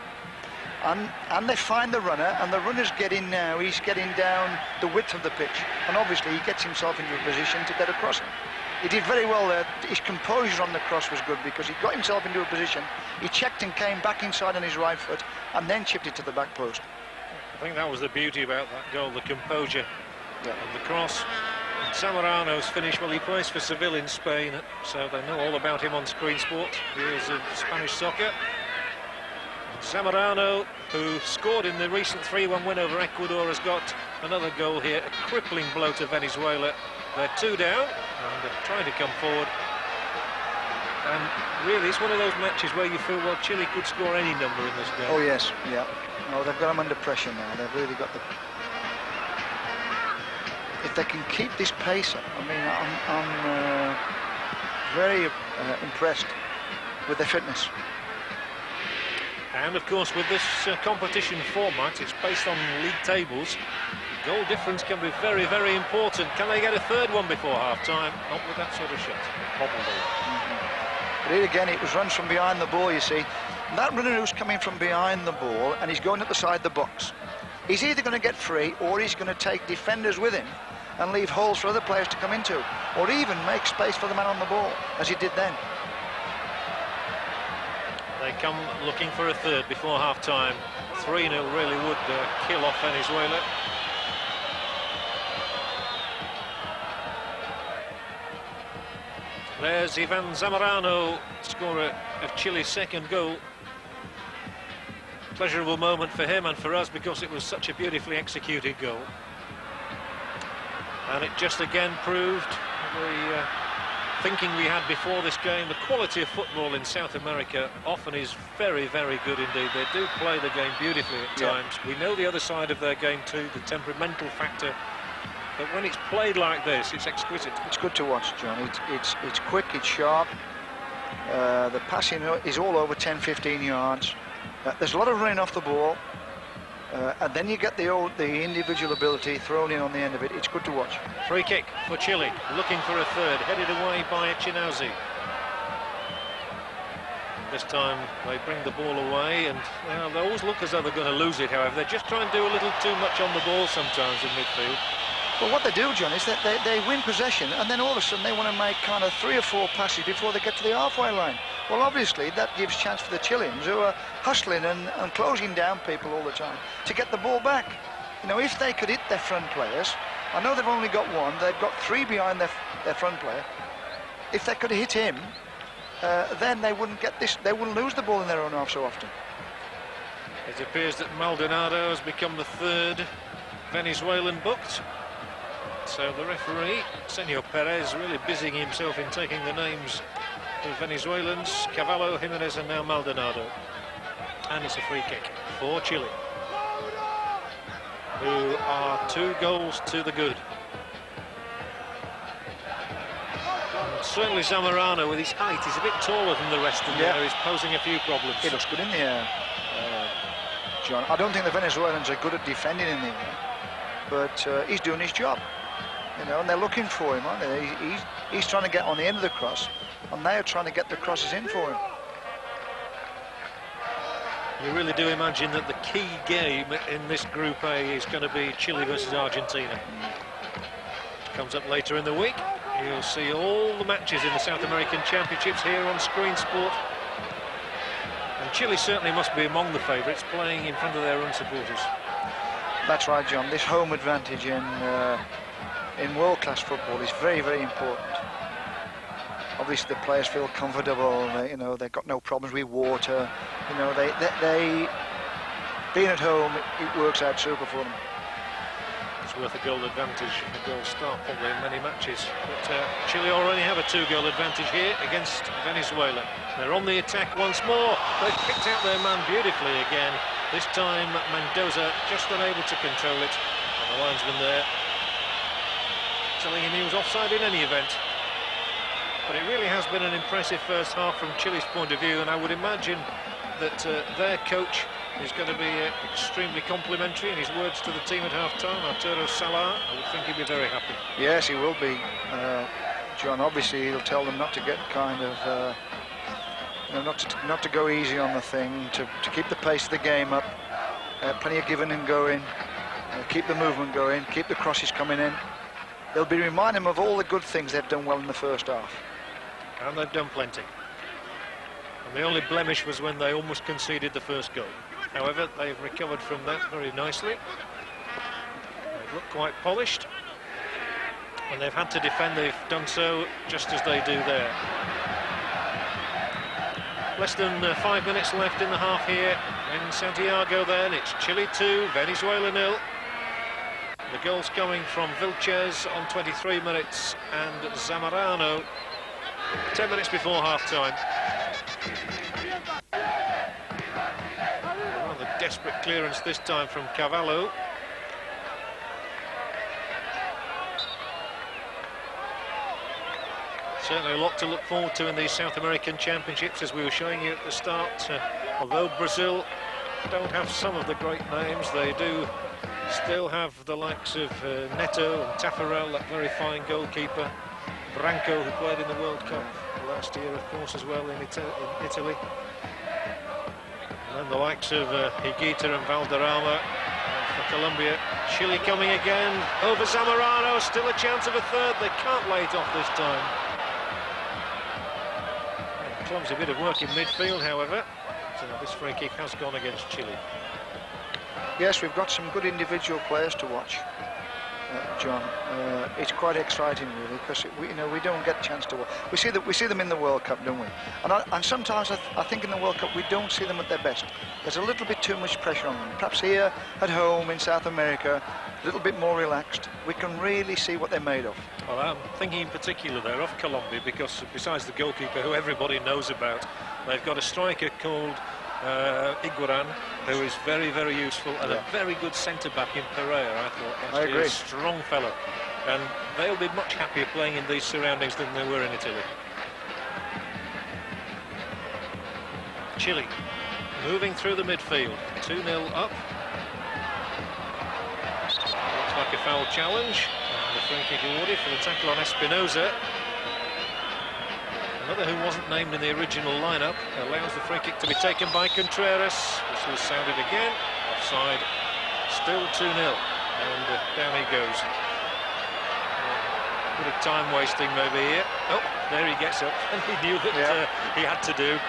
And they find the runner, and the runner's getting now. He's getting down the width of the pitch, and obviously he gets himself into a position to get across it. He did very well there. His composure on the cross was good because he got himself into a position. He checked and came back inside on his right foot, and then chipped it to the back post. I think that was the beauty about that goal, the composure of the cross. And Zamorano's finish, well, he plays for Seville in Spain, so they know all about him on Screen Sport, years of Spanish soccer. Zamorano, who scored in the recent 3-1 win over Ecuador, has got another goal here, a crippling blow to Venezuela. They're 2 down, and they're trying to come forward. And really, it's one of those matches where you feel, well, Chile could score any number in this game. Oh, yes, yeah. No, they've got them under pressure now. They've really got the... If they can keep this pace up, I mean, I'm very impressed with their fitness. And of course, with this competition format, it's based on league tables. Goal difference can be very, very important. Can they get a third one before half-time? Not with that sort of shot. But here again, it was runs from behind the ball, you see. And that runner who's coming from behind the ball, and he's going at the side of the box. He's either going to get free, or he's going to take defenders with him and leave holes for other players to come into, or even make space for the man on the ball, as he did then. They come looking for a third before half-time. 3-0 really would kill off Venezuela. There's Ivan Zamorano, scorer of Chile's second goal. Pleasurable moment for him and for us because it was such a beautifully executed goal. And it just again proved the thinking we had before this game. The quality of football in South America often is very, very good indeed. They do play the game beautifully at times. We know the other side of their game too, the temperamental factor. But when it's played like this, it's exquisite. It's good to watch, John. It's quick, it's sharp, The passing is all over 10-15 yards. There's a lot of running off the ball. And then you get the individual ability thrown in on the end of it. It's good to watch. Free kick for Chile, looking for a third, headed away by Chinazi. This time they bring the ball away, and well, they always look as though they're going to lose it. However, they just try and do a little too much on the ball sometimes in midfield. Well, what they do, John, is that they win possession, and then all of a sudden they want to make kind of 3 or 4 passes before they get to the halfway line. Well, obviously that gives chance for the Chileans, who are hustling and closing down people all the time, to get the ball back. You know, if they could hit their front players, I know they've only got 1, they've got 3 behind their front player. If they could hit him, then they wouldn't get this. They wouldn't lose the ball in their own half so often. It appears that Maldonado has become the 3rd Venezuelan booked. So the referee, Senor Perez, really busying himself in taking the names of Venezuelans, Cavallo, Jimenez and now Maldonado. And it's a free kick for Chile, who are 2 goals to the good. And certainly Zamorano, with his height, he's a bit taller than the rest of the air. He's posing a few problems. He looks good in the air, John. I don't think the Venezuelans are good at defending in the air, but he's doing his job. You know, and they're looking for him, aren't they? He's trying to get on the end of the cross, and they are trying to get the crosses in for him. You really do imagine that the key game in this Group A is going to be Chile versus Argentina. Comes up later in the week. You'll see all the matches in the South American Championships here on Screen Sport. And Chile certainly must be among the favourites, playing in front of their own supporters. That's right, John. This home advantage in world-class football is very, very important. Obviously, the players feel comfortable. You know, they've got no problems with water. You know, they being at home, it works out super for them. It's worth a goal advantage, a goal start probably in many matches. But Chile already have a 2-goal advantage here against Venezuela. They're on the attack once more. They've picked out their man beautifully again. This time Mendoza just unable to control it. And the linesman there telling him he was offside in any event. But it really has been an impressive first half from Chile's point of view, and I would imagine that their coach is going to be extremely complimentary in his words to the team at half-time. Arturo Salah, I would think he'd be very happy. Yes, he will be, John. Obviously, he'll tell them not to get kind of, you know, not to go easy on the thing, to keep the pace of the game up, plenty of giving and going, keep the movement going, keep the crosses coming in. They'll be reminding them of all the good things they've done well in the first half. And they've done plenty. And the only blemish was when they almost conceded the first goal. However, they've recovered from that very nicely. They look quite polished. When they've had to defend, they've done so just as they do there. Less than 5 minutes left in the half here in Santiago then. It's Chile 2, Venezuela 0. The goals coming from Vilches on 23 minutes and Zamorano 10 minutes before half-time. Rather desperate clearance this time from Cavallo. Certainly a lot to look forward to in these South American Championships, as we were showing you at the start. Although Brazil don't have some of the great names, they do still have the likes of Neto and Taffarel, that very fine goalkeeper. Branco, who played in the World Cup last year, of course, as well in Italy. And then the likes of Higuita and Valderrama for Colombia. Chile coming again over Zamorano, still a chance of a third. They can't lay it off this time. Clumsy bit of work in midfield, however. So this free kick has gone against Chile. Yes, we've got some good individual players to watch, John. It's quite exciting, really, because we don't get a chance to watch. We see them in the World Cup, don't we? And sometimes I think in the World Cup we don't see them at their best. There's a little bit too much pressure on them. Perhaps here at home in South America, a little bit more relaxed. We can really see what they're made of. Well, I'm thinking in particular there of Colombia, because besides the goalkeeper, who everybody knows about, they've got a striker called Iguaran, who is very, very useful, and a very good centre-back in Pereira, I thought. I agree. A strong fellow. And they'll be much happier playing in these surroundings than they were in Italy. Chile moving through the midfield, 2-0 up. Looks like a foul challenge. And the free kick awarded for the tackle on Espinosa. Another who wasn't named in the original lineup allows the free kick to be taken by Contreras. This was sounded again. Offside. Still 2-0. And down he goes. A bit of time wasting maybe here. Oh, there he gets up. And he knew that he had to do.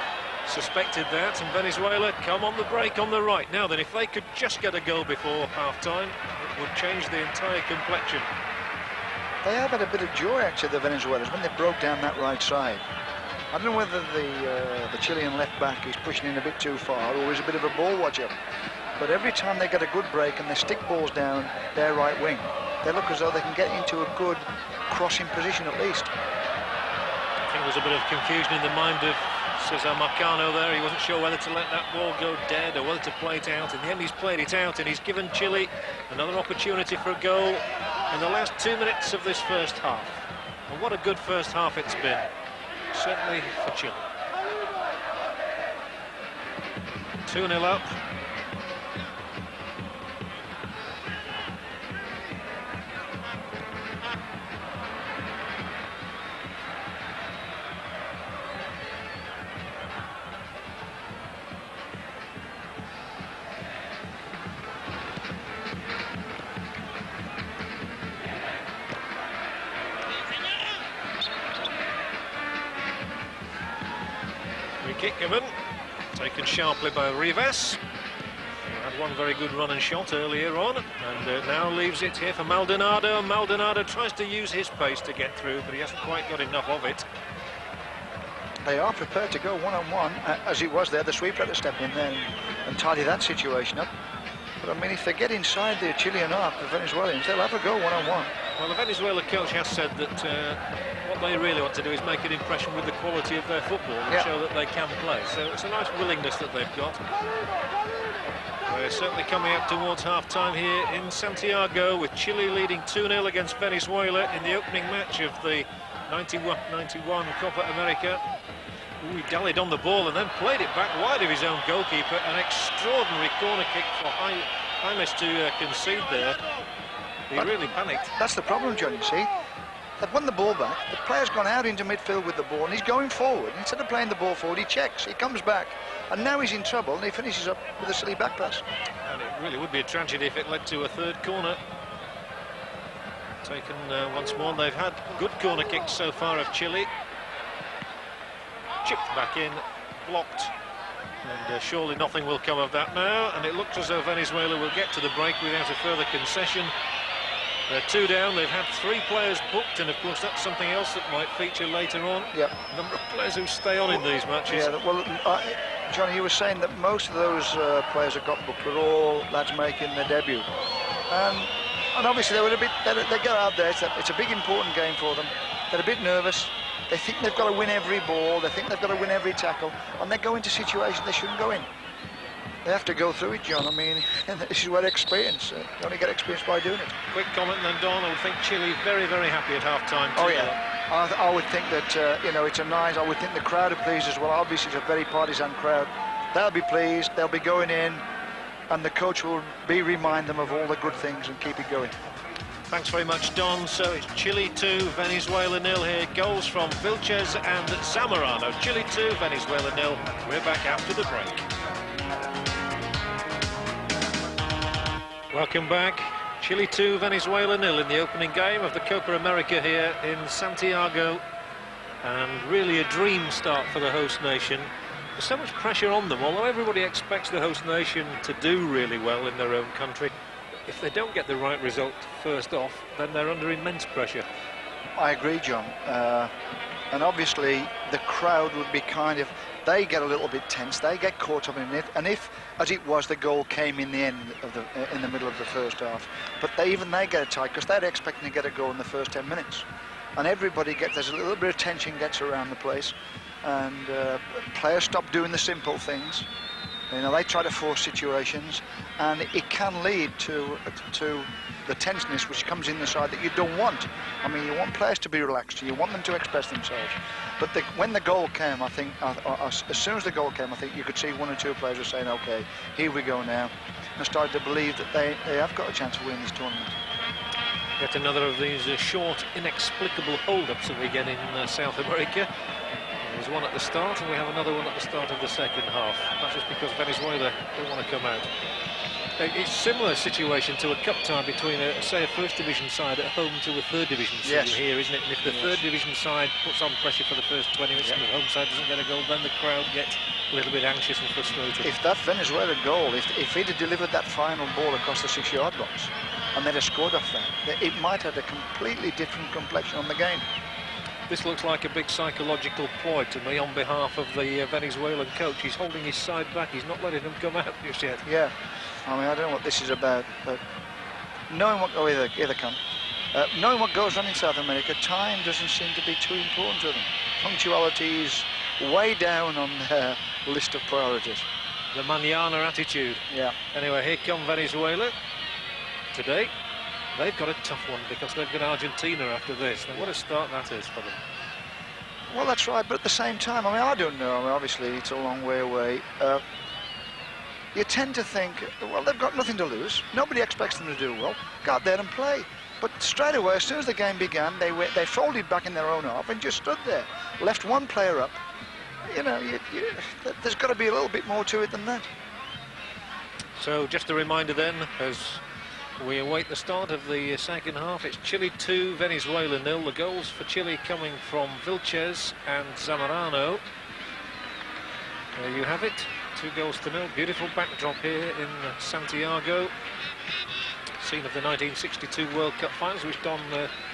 Suspected that. And Venezuela come on the break on the right. Now then, if they could just get a goal before half-time, it would change the entire complexion. They have had a bit of joy, actually, the Venezuelans, when they broke down that right side. I don't know whether the Chilean left-back is pushing in a bit too far or is a bit of a ball watcher. But every time they get a good break and they stick balls down their right wing, they look as though they can get into a good crossing position at least. I think there's a bit of confusion in the mind of Cesar Marcano there. He wasn't sure whether to let that ball go dead or whether to play it out. In the end, he's played it out, and he's given Chile another opportunity for a goal in the last 2 minutes of this first half. And what a good first half it's been, certainly for Chile. 2-0 up. Kick given, taken sharply by Rivas. He had one very good run and shot earlier on, and now leaves it here for Maldonado. Maldonado tries to use his pace to get through, but he hasn't quite got enough of it. They are prepared to go one-on-one, as it was there. The sweeper had to step in there and tidy that situation up. But I mean, if they get inside the Chilean half, the Venezuelans, they'll have a go one-on-one. Well, the Venezuela coach has said that what they really want to do is make an impression with the quality of their football and show that they can play. So it's a nice willingness that they've got. We're certainly coming up towards half-time here in Santiago, with Chile leading 2-0 against Venezuela in the opening match of the 91 Copa America. Ooh, he dallied on the ball and then played it back wide of his own goalkeeper. An extraordinary corner kick for Jaimes to concede there. He really panicked. That's the problem, John, you see. They've won the ball back, the player's gone out into midfield with the ball and he's going forward. Instead of playing the ball forward, he checks, he comes back, and now he's in trouble and he finishes up with a silly back pass. And it really would be a tragedy if it led to a third corner. Taken once more. They've had good corner kicks so far of Chile. Chipped back in, blocked, and surely nothing will come of that now, and it looks as though Venezuela will get to the break without a further concession. They're 2 down, they've had 3 players booked, and of course that's something else that might feature later on. Yep. Number of players who stay on in these matches. Yeah, well, Johnny, you were saying that most of those players that got booked were all lads making their debut. And obviously they were they go out there, it's a big important game for them. They're a bit nervous. They think they've got to win every ball, they think they've got to win every tackle, and they go into situations they shouldn't go in. They have to go through it, John. I mean, this is where experience. You only get experience by doing it. Quick comment then, Don. I would think Chile very, very happy at half-time. Oh, yeah. I would think that, you know, it's a nice... I would think the crowd are pleased as well. Obviously, it's a very partisan crowd. They'll be pleased. They'll be going in, and the coach will remind them of all the good things and keep it going. Thanks very much, Don. So it's Chile 2, Venezuela 0 here. Goals from Vilches and Zamorano. Chile 2, Venezuela 0. We're back after the break. Welcome back. Chile 2, Venezuela 0 in the opening game of the Copa America here in Santiago. And really a dream start for the host nation. There's so much pressure on them, although everybody expects the host nation to do really well in their own country. If they don't get the right result first off, then they're under immense pressure. I agree, John. And obviously the crowd would be kind of... They get a little bit tense, they get caught up in it, and if, as it was, the goal came in the end of in the middle of the first half, but even they get it tight because they're expecting to get a goal in the first 10 minutes, and everybody there's a little bit of tension gets around the place, and players stop doing the simple things, You know, they try to force situations, and it can lead to the tenseness which comes in the side that you don't want. I mean, you want players to be relaxed, you want them to express themselves. But when the goal came, I think, as soon as the goal came, I think you could see one or two players were saying, okay, here we go now, and started to believe that they have got a chance of winning this tournament. Yet another of these short, inexplicable hold-ups that we get in South America. There's one at the start, and we have another one at the start of the second half. That's just because Venezuela don't want to come out. It's a similar situation to a cup tie between, say, a first division side at home to a third division side here, isn't it? And if the third division side puts on pressure for the first 20 minutes and the home side doesn't get a goal, then the crowd gets a little bit anxious and frustrated. If that Venezuela goal, if he'd have delivered that final ball across the 6-yard box and they'd have scored off that, it might have a completely different complexion on the game. This looks like a big psychological ploy to me on behalf of the Venezuelan coach. He's holding his side back. He's not letting them come out just yet. Yeah, I mean, I don't know what this is about, but knowing what here they come. Knowing what goes on in South America, time doesn't seem to be too important to them. Punctuality is way down on their list of priorities. The mañana attitude. Yeah. Anyway, here come Venezuela today. They've got a tough one because they've got Argentina after this. Now, what a start that is for them. Well, that's right, but at the same time, I mean, I don't know. I mean, obviously, it's a long way away. You tend to think, well, they've got nothing to lose. Nobody expects them to do well. Go out there and play. But straight away, as soon as the game began, they folded back in their own half and just stood there, left one player up. You know, there's got to be a little bit more to it than that. So, just a reminder then, as we await the start of the second half, it's Chile 2, Venezuela 0. The goals for Chile coming from Vilches and Zamorano. There you have it, 2-0. Beautiful backdrop here in Santiago. Scene of the 1962 World Cup finals, which Don,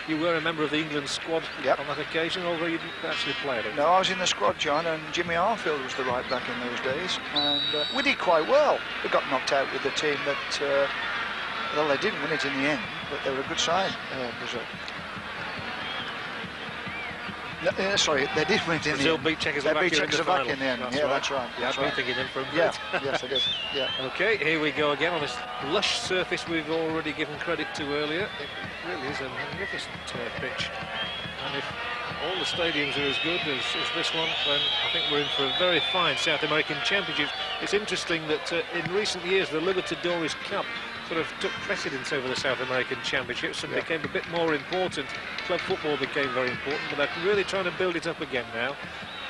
you were a member of the England squad on that occasion, although you didn't actually play it. No, I was in the squad, John, and Jimmy Arfield was the right back in those days, and we did quite well. We got knocked out with the team that, well, they didn't win it in the end, but they were a good side, Brazil. No, sorry, they did win it in the end. Brazil beat Czechoslovakia in the end. Yeah, that's right. Yeah, I've been thinking them for a minute. Yeah, yes, I did. Yeah. Okay, here we go again on this lush surface we've already given credit to earlier. It really is a magnificent pitch. And if all the stadiums are as good as this one, then I think we're in for a very fine South American Championship. It's interesting that in recent years the Libertadores Cup sort of took precedence over the South American Championships and became a bit more important. Club football became very important, but they're really trying to build it up again now.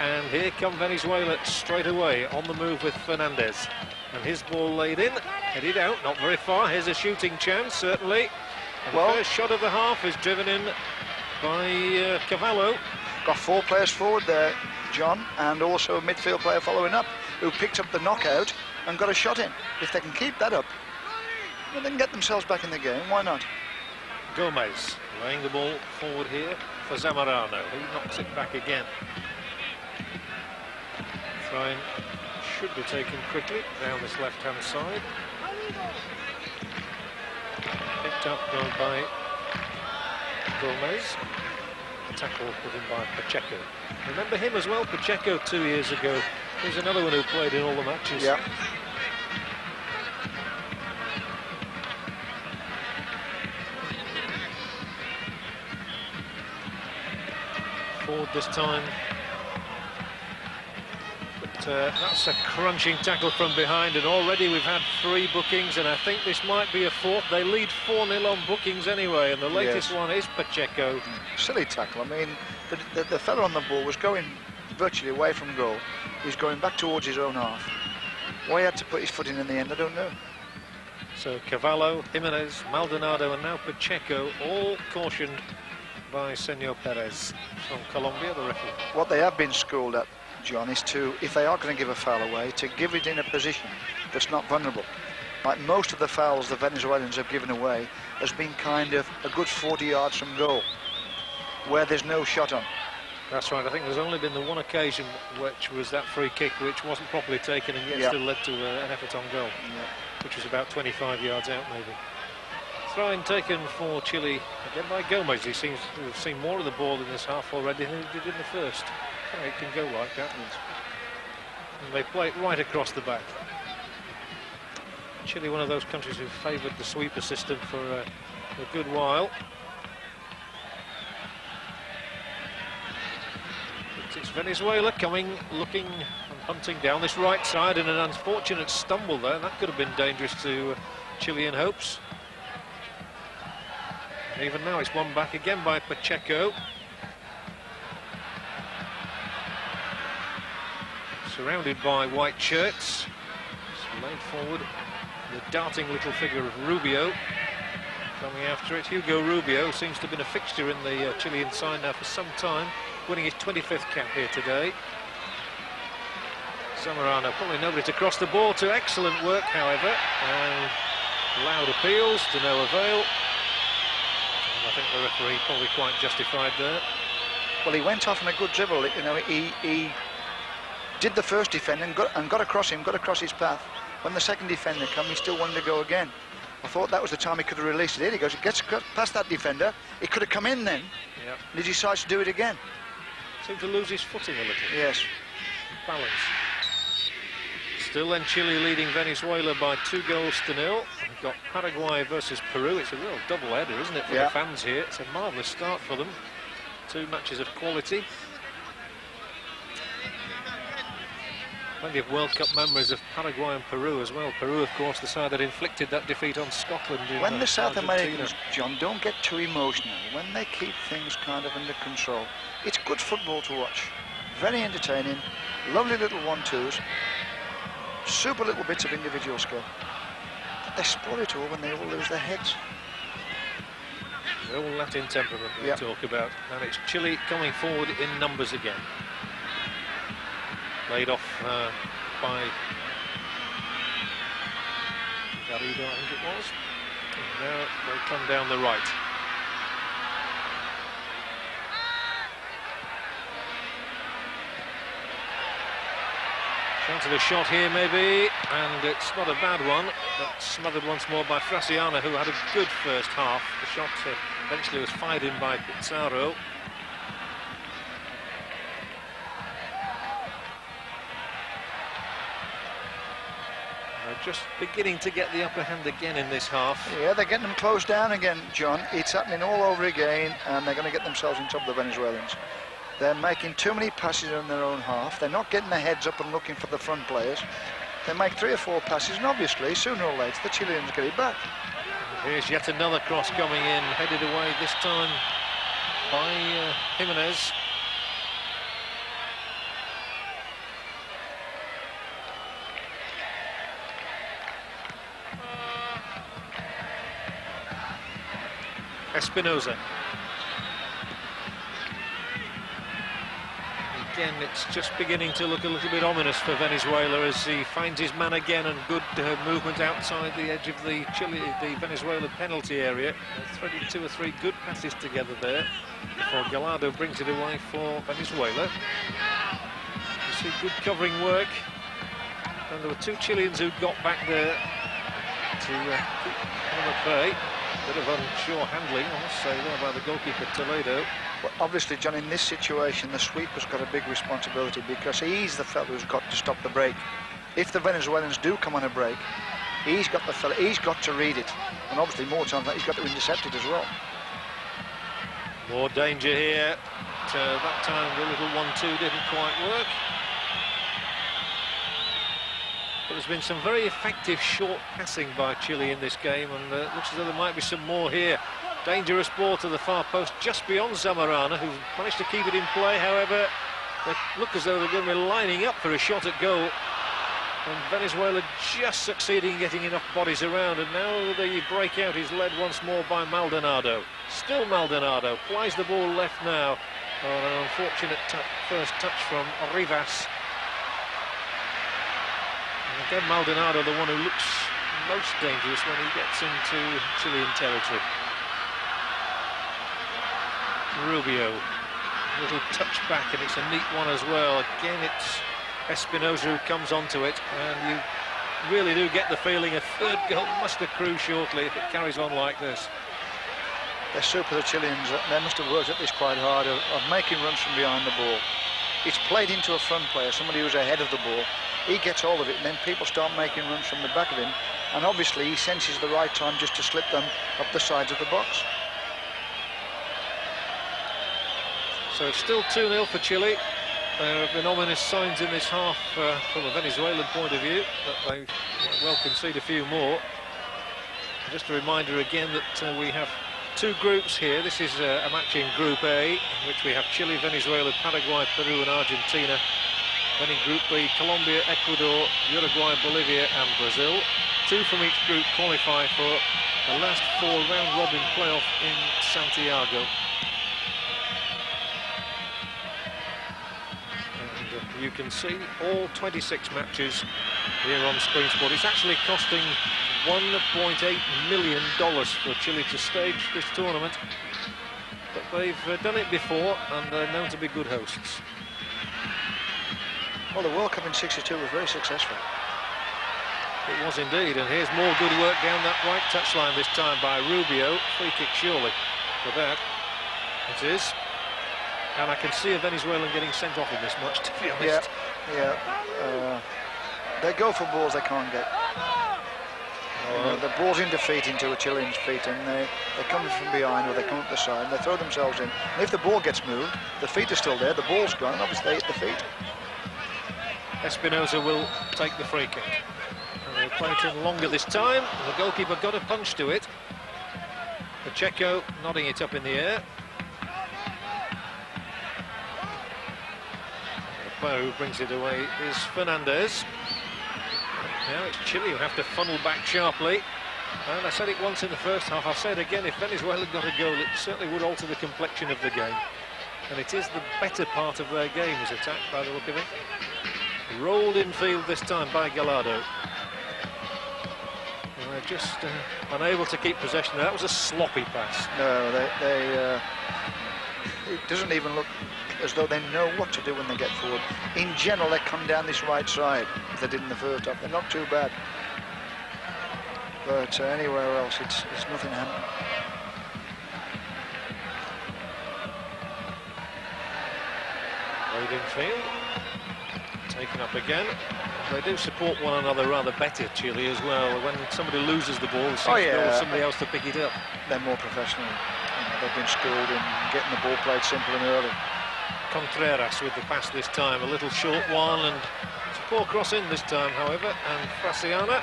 And here come Venezuela straight away on the move with Fernandez. And his ball laid in, headed out, not very far. Here's a shooting chance, certainly. And the first shot of the half is driven in by Cavallo. Got 4 players forward there, John, and also a midfield player following up, who picked up the knockout and got a shot in. If they can keep that up, well, they can get themselves back in the game. Why not? Gomez laying the ball forward here for Zamorano, who knocks it back again. Throw-in should be taken quickly down this left-hand side. Picked up by Gomez. Tackle put in by Pacheco. Remember him as well, Pacheco, 2 years ago. He's another one who played in all the matches. Yeah. Forward this time. But that's a crunching tackle from behind, and already we've had 3 bookings, and I think this might be a 4th. They lead 4-0 on bookings anyway, and the latest one is Pacheco. Silly tackle. I mean, the fella on the ball was going virtually away from goal. He's going back towards his own half. Why he had to put his foot in the end, I don't know. So Cavallo, Jimenez, Maldonado, and now Pacheco, all cautioned by Senor Perez from Colombia, the referee. What they have been schooled at, John, is to, if they are going to give a foul away, to give it in a position that's not vulnerable. Like most of the fouls the Venezuelans have given away has been kind of a good 40 yards from goal, where there's no shot on. That's right. I think there's only been the one occasion which was that free kick which wasn't properly taken and yet still led to an effort on goal, which was about 25 yards out maybe. Throw-in taken for Chile again by Gomez. He seems to have seen more of the ball in this half already than he did in the first. It can go like that. And they play it right across the back. Chile, one of those countries who favoured the sweeper system for a good while. But it's Venezuela coming, looking and hunting down this right side, and an unfortunate stumble there. That could have been dangerous to Chilean hopes. And even now it's won back again by Pacheco. Surrounded by white shirts. It's laid forward. The darting little figure of Rubio coming after it. Hugo Rubio seems to have been a fixture in the Chilean side now for some time, winning his 25th cap here today. Zamorano, probably nobody to cross the ball to. Excellent work, however, and loud appeals to no avail. And I think the referee probably quite justified there. Well, he went off on a good dribble. You know, he did the first defender and got across him, got across his path. When the second defender came, he still wanted to go again. I thought that was the time he could have released it. He goes, he gets past that defender. He could have come in then. Yep. And he decides to do it again. Seemed to lose his footing a little. Yes. Balance. Still then Chile leading Venezuela by 2-0. We've got Paraguay versus Peru. It's a real double-header, isn't it, for the fans here? It's a marvellous start for them. 2 matches of quality. Plenty of World Cup memories of Paraguay and Peru as well. Peru, of course, the side that inflicted that defeat on Scotland in when the South Argentina. Americans, John, don't get too emotional, when they keep things kind of under control, it's good football to watch. Very entertaining, lovely little 1-2s, super little bits of individual skill. But they spoil it all when they all lose their heads. The all Latin temperament we talk about. And it's Chile coming forward in numbers again. Laid off by Garrido, I think it was. And now they come down the right. Chance of a shot here maybe, and it's not a bad one, but smothered once more by Fraciana, who had a good first half. The shot eventually was fired in by Pizarro. Just beginning to get the upper hand again in this half. Yeah, they're getting them closed down again, John. It's happening all over again, and they're going to get themselves in trouble, the Venezuelans. They're making too many passes in their own half. They're not getting their heads up and looking for the front players. They make 3 or 4 passes, and obviously, sooner or later, the Chileans get it back. Here's yet another cross coming in, headed away this time by Jimenez. Espinosa. Again, it's just beginning to look a little bit ominous for Venezuela as he finds his man again, and good movement outside the edge of the Venezuela penalty area. Threaded 2 or 3 good passes together there before Gallardo brings it away for Venezuela. You see good covering work, and there were 2 Chileans who got back there to keep them at bay. Bit of unsure handling, I must say, there by the goalkeeper Toledo. Well, obviously, John, in this situation, the sweeper's got a big responsibility because he's the fellow who's got to stop the break. If the Venezuelans do come on a break, he's got to read it, and obviously more times than that, he's got to intercept it as well. More danger here. That time the little 1-2 didn't quite work. But there's been some very effective short passing by Chile in this game, and it looks as though there might be some more here. Dangerous ball to the far post just beyond Zamorano, who managed to keep it in play. However, they look as though they're going to be lining up for a shot at goal, and Venezuela just succeeding in getting enough bodies around. And now the breakout is led once more by Maldonado. Still Maldonado flies the ball left now on an unfortunate first touch from Rivas. Again, Maldonado, the one who looks most dangerous when he gets into Chilean territory. Rubio, little touch back, and it's a neat one as well. Again, it's Espinosa who comes onto it, and you really do get the feeling a third goal must accrue shortly if it carries on like this. They're super, the Chileans. They must have worked at this quite hard, of making runs from behind the ball. It's played into a front player, somebody who's ahead of the ball. He gets all of it, and then people start making runs from the back of him, and obviously he senses the right time just to slip them up the sides of the box. So it's still 2-0 for Chile. There have been ominous signs in this half from a Venezuelan point of view, but they well concede a few more. Just a reminder again that we have two groups here. This is a match in Group A, in which we have Chile, Venezuela, Paraguay, Peru and Argentina. Then in Group B, Colombia, Ecuador, Uruguay, Bolivia and Brazil. Two from each group qualify for the last four round-robin playoff in Santiago. And you can see all 26 matches here on Screen Sport. It's actually costing $1.8 million for Chile to stage this tournament, but they've done it before and they're known to be good hosts. Well, the World Cup in '62 was very successful. It was indeed, and here's more good work down that right touchline this time by Rubio. Free kick surely for that. It is. And I can see a Venezuelan getting sent off in this match, to be honest. Yeah. They go for balls they can't get. The ball's in defeat into a Chilean's feet, and they come from behind or they come up the side and they throw themselves in. And if the ball gets moved, the feet are still there, the ball's gone, and obviously they hit the feet. Espinosa will take the free kick. And they'll play it in longer this time. The goalkeeper got a punch to it. Pacheco nodding it up in the air. The player who brings it away is Fernandez. Now it's Chile who have to funnel back sharply. And I said it once in the first half, I'll say it again, if Venezuela got a goal, it certainly would alter the complexion of the game. And it is the better part of their game was attacked by the look of it. Rolled in field this time by Gallardo. And they're just unable to keep possession. That was a sloppy pass. No, it doesn't even look as though they know what to do when they get forward. In general, they come down this right side, as they did in the first half. They're not too bad. But anywhere else, it's nothing happening. Played in field. Taken up again. They do support one another rather better, Chile, as well. When somebody loses the ball, there seems to be somebody else to pick it up. They're more professional. They've been schooled in getting the ball played simple and early. Contreras with the pass this time, a little short one, and it's a poor cross in this time, however, and Fraciana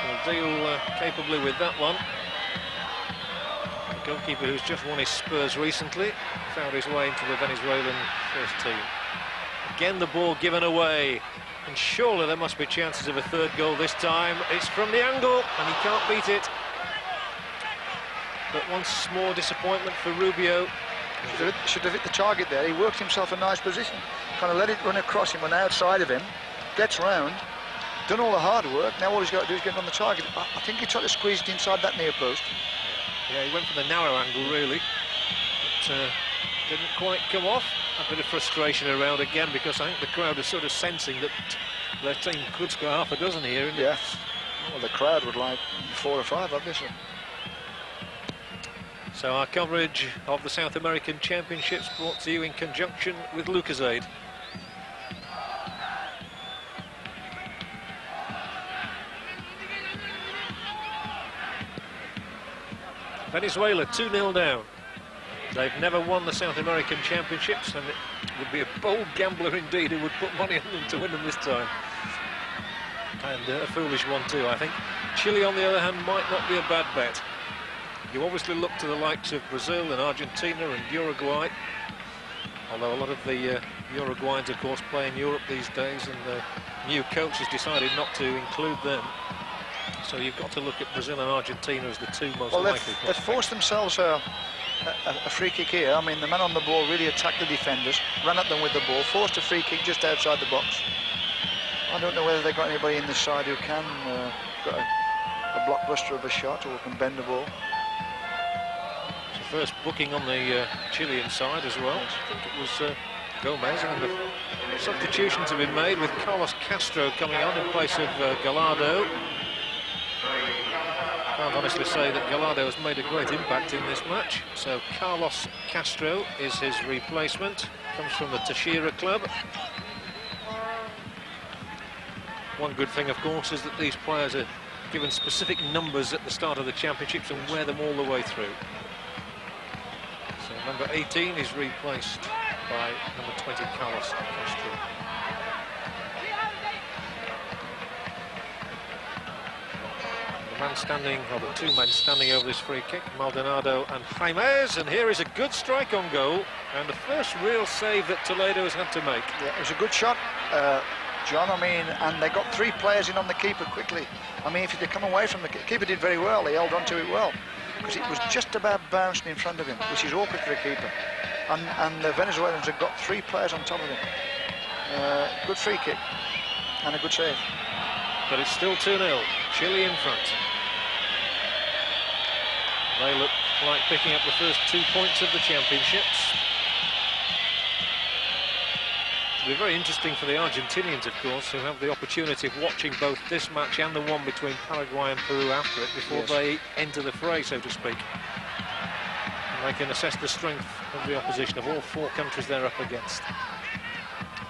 will deal capably with that one. The goalkeeper who's just won his Spurs recently found his way into the Venezuelan first team. Again the ball given away, and surely there must be chances of a third goal this time. It's from the angle and he can't beat it. But once more disappointment for Rubio. Should have hit the target there. He worked himself a nice position, kind of let it run across him, went outside of him, gets round, done all the hard work. Now all he's got to do is get on the target. I think he tried to squeeze it inside that near post. Yeah, he went for the narrow angle really, but didn't quite come off. A bit of frustration around again, because I think the crowd is sort of sensing that their team could score half a dozen here. Yes. Well, the crowd would like 4 or 5, obviously. So our coverage of the South American Championships brought to you in conjunction with Lucozade. Venezuela 2-0 down. They've never won the South American Championships, and it would be a bold gambler indeed who would put money on them to win them this time. And a foolish one too, I think. Chile, on the other hand, might not be a bad bet. You obviously look to the likes of Brazil and Argentina and Uruguay, although a lot of the Uruguayans, of course, play in Europe these days, and the new coach has decided not to include them. So you've got to look at Brazil and Argentina as the two most likely. They've forced themselves a free kick here. I mean, the man on the ball really attacked the defenders, ran at them with the ball, forced a free kick just outside the box. I don't know whether they've got anybody in this side who can got a blockbuster of a shot or can bend the ball. First booking on the Chilean side as well. I think it was Gomez, and the substitutions have been made with Carlos Castro coming on in place of Gallardo. Can't honestly say that Gallardo has made a great impact in this match, so Carlos Castro is his replacement. Comes from the Teixeira club. One good thing, of course, is that these players are given specific numbers at the start of the championships and wear them all the way through. So number 18 is replaced by number 20, Carlos Castro. The man standing, or the two men standing over this free kick, Maldonado and Jaimez, and here is a good strike on goal, and the first real save that Toledo has had to make. Yeah, it was a good shot, John. I mean, and they got 3 players in on the keeper quickly. I mean, if they come away from the keeper, did very well. They held on to it well, because it was just about bouncing in front of him, which is awkward for a keeper. And the Venezuelans have got 3 players on top of him. Good free kick and a good save. But it's still 2-0. Chile in front. They look like picking up the first 2 points of the championships. It'll be very interesting for the Argentinians, of course, who have the opportunity of watching both this match and the one between Paraguay and Peru after it before they enter the fray, so to speak. And they can assess the strength of the opposition of all 4 countries they're up against.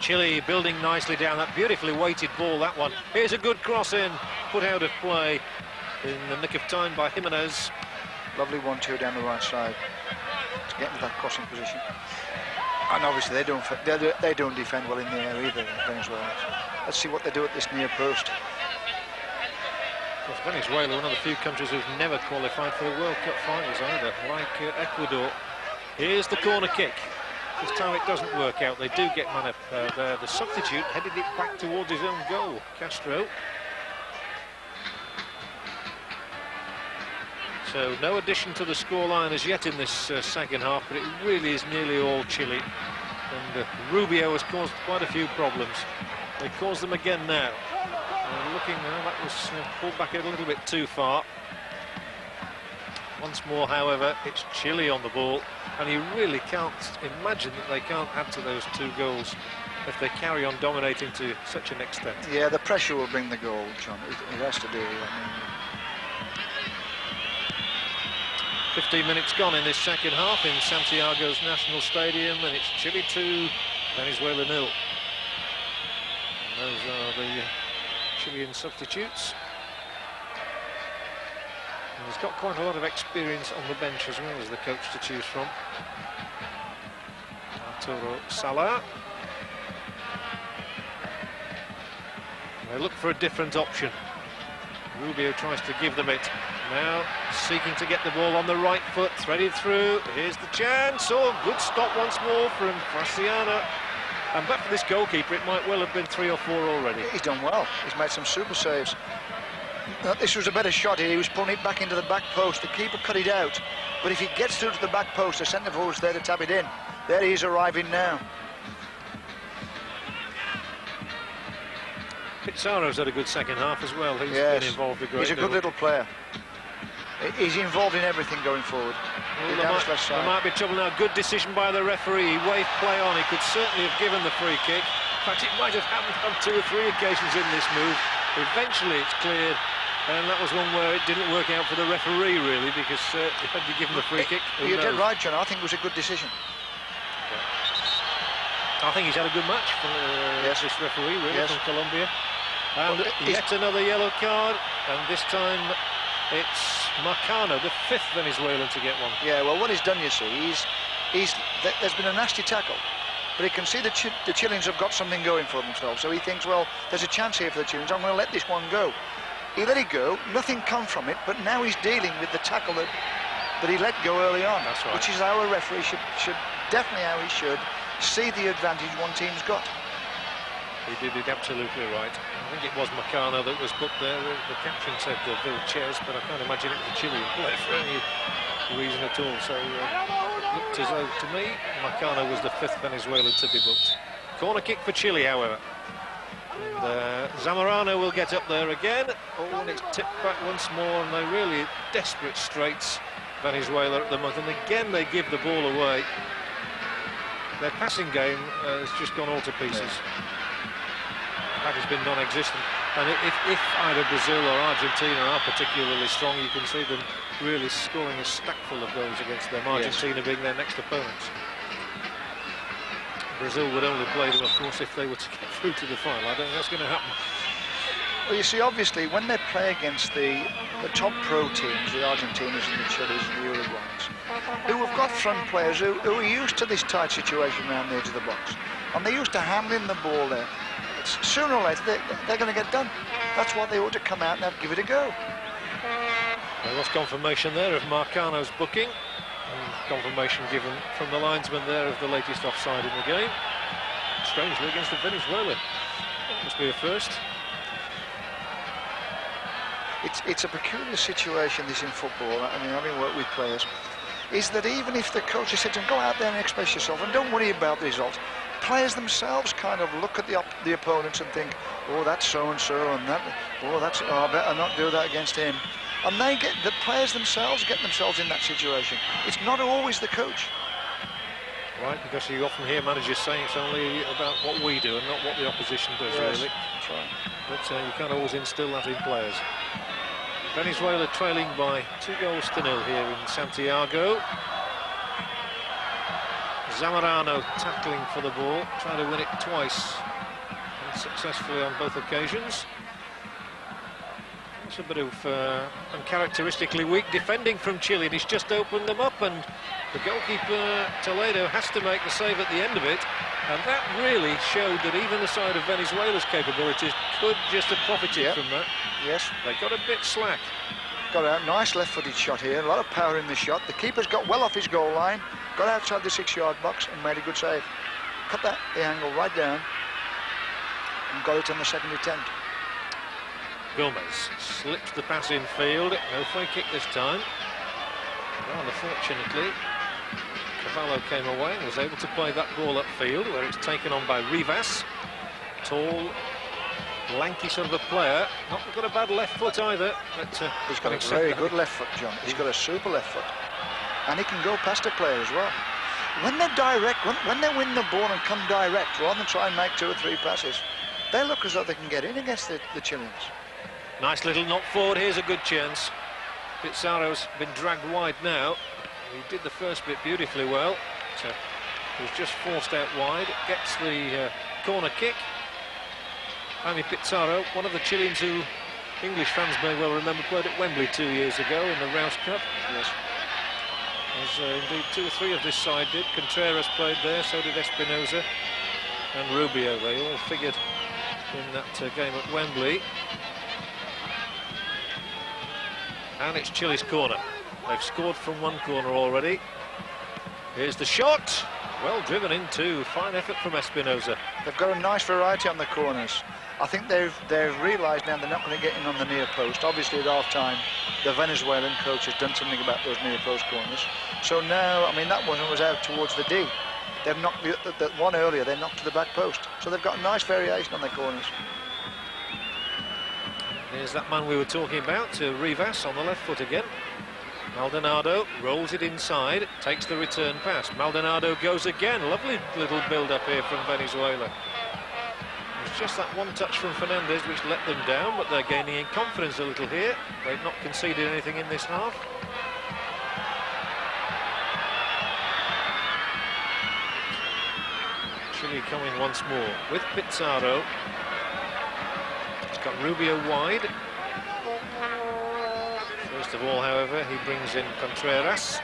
Chile building nicely down, that beautifully weighted ball, that one. Here's a good cross in, put out of play in the nick of time by Jimenez. Lovely 1-2 down the right side to get into that crossing position. And obviously they don't defend well in the air either, Venezuela. Let's see what they do at this near post. Of course, Venezuela, one of the few countries who've never qualified for the World Cup finals either, like Ecuador. Here's the corner kick. This time it doesn't work out. They do get man up there. The substitute headed it back towards his own goal, Castro. So no addition to the scoreline as yet in this second half, but it really is nearly all Chile. And Rubio has caused quite a few problems. They cause them again now. Looking now, that was pulled back a little bit too far. Once more, however, it's Chile on the ball, and you really can't imagine that they can't add to those 2 goals if they carry on dominating to such an extent. Yeah, the pressure will bring the goal, John. It has to do. I mean, 15 minutes gone in this second half in Santiago's National Stadium, and it's Chile 2, Venezuela 0. And those are the Chilean substitutes. And he's got quite a lot of experience on the bench as well as the coach to choose from. Arturo Salah. They look for a different option. Rubio tries to give them it. Now seeking to get the ball on the right foot, threaded through. Here's the chance. Oh, good stop once more from Fraciana. And but for this goalkeeper, it might well have been 3 or 4 already. He's done well. He's made some super saves. This was a better shot here. He was pulling it back into the back post. The keeper cut it out. But if he gets through to the back post, the centre forward's there to tap it in. There he is arriving now. Pizarro's had a good second half as well. He's been involved a great He's a good little player. He's involved in everything going forward. Well, there might be trouble now. Good decision by the referee. He waved play on. He could certainly have given the free kick. In fact, it might have happened on 2 or 3 occasions in this move. Eventually it's cleared, and that was one where it didn't work out for the referee, really, because had you given the free kick, you did right, John. I think it was a good decision. I think he's had a good match for this referee, really, from Colombia. And yet another yellow card, and this time it's Marcano, the 5th Venezuelan to get one. Yeah, well, what he's done, you see, there's been a nasty tackle, but he can see the Chileans have got something going for themselves, so he thinks, well, there's a chance here for the Chileans, I'm going to let this one go. He let it go, nothing come from it, but now he's dealing with the tackle that he let go early on. That's right. Which is how a referee should definitely how he should see the advantage one team's got. He did it absolutely right. I think it was Marcano that was put there. The caption said Vilches, but I can't imagine it was a Chilean play for any reason at all. So it looked as though, to me, Marcano was the 5th Venezuelan to be booked. Corner kick for Chile, however. And Zamorano will get up there again. Oh, and it's tipped back once more, and they're really desperate straits, Venezuela, at the moment. And again, they give the ball away. Their passing game has just gone all to pieces. That has been non-existent, and if either Brazil or Argentina are particularly strong, you can see them really scoring a stack full of goals against them, Argentina being their next opponents. Brazil would only play them, of course, if they were to get through to the final. I don't think that's going to happen. Well, you see, obviously, when they play against the top pro teams, the Argentinas and the Chiles and the Uruguayans, who have got front players who are used to this tight situation around the edge of the box, and they're used to handling the ball there, sooner or later they're going to get done. That's why they ought to come out and give it a go. There was confirmation there of Marcano's booking, and confirmation given from the linesman there of the latest offside in the game. Strangely against the Venezuela. That must be a first. It's a peculiar situation, this, in football. I mean, having worked with players, is that even if the coach has said to them, go out there and express yourself and don't worry about the results, players themselves kind of look at the opponents and think, oh, that's so-and-so, and that, oh, I better not do that against him. And the players themselves get themselves in that situation. It's not always the coach. Right, because you often hear managers saying it's only about what we do and not what the opposition does, yes, really. That's right. But you can't always instill that in players. Venezuela trailing by 2-0 here in Santiago. Zamorano tackling for the ball, trying to win it twice, unsuccessfully on both occasions. It's a bit of uncharacteristically weak defending from Chile, and he's just opened them up, and the goalkeeper Toledo has to make the save at the end of it, and that really showed that even the side of Venezuela's capabilities could just have profited from that. Yes. They got a bit slack. Got a nice left-footed shot here, a lot of power in the shot. The keeper's got well off his goal line, got outside the 6-yard box and made a good save. Cut the angle right down and got it on the second attempt. Gomez slips the pass in field, no free kick this time. Rather fortunately, Cavallo came away and was able to play that ball upfield, where it's taken on by Rivas. Tall, lanky sort of a player, not got a bad left foot either. But he's got a very good left foot, John. He's got a super left foot, and he can go past a player as well. When they're direct, when they win the ball and come direct, rather than try and make 2 or 3 passes, they look as though they can get in against the Chileans. Nice little knock forward. Here's a good chance. Pizarro's been dragged wide now. He did the first bit beautifully well. So he was just forced out wide. Gets the corner kick. Jaime Pizarro, one of the Chileans who English fans may well remember played at Wembley 2 years ago in the Rouse Cup. Yes. As indeed 2 or 3 of this side did. Contreras played there, so did Espinosa and Rubio. They all figured in that game at Wembley. And it's Chile's corner. They've scored from one corner already. Here's the shot. Well driven into. Fine effort from Espinosa. They've got a nice variety on the corners. I think they've realised now they're not going to get in on the near post. Obviously at half-time, the Venezuelan coach has done something about those near post corners. So now, I mean, that one was out towards the D. They've knocked the one earlier, they knocked to the back post. So they've got a nice variation on their corners. Here's that man we were talking about, Rivas on the left foot again. Maldonado rolls it inside, takes the return pass. Maldonado goes again. Lovely little build-up here from Venezuela. It's just that one touch from Fernandez which let them down, but they're gaining in confidence a little here. They've not conceded anything in this half. Chile coming once more with Pizarro. He's got Rubio wide. First of all, however, he brings in Contreras.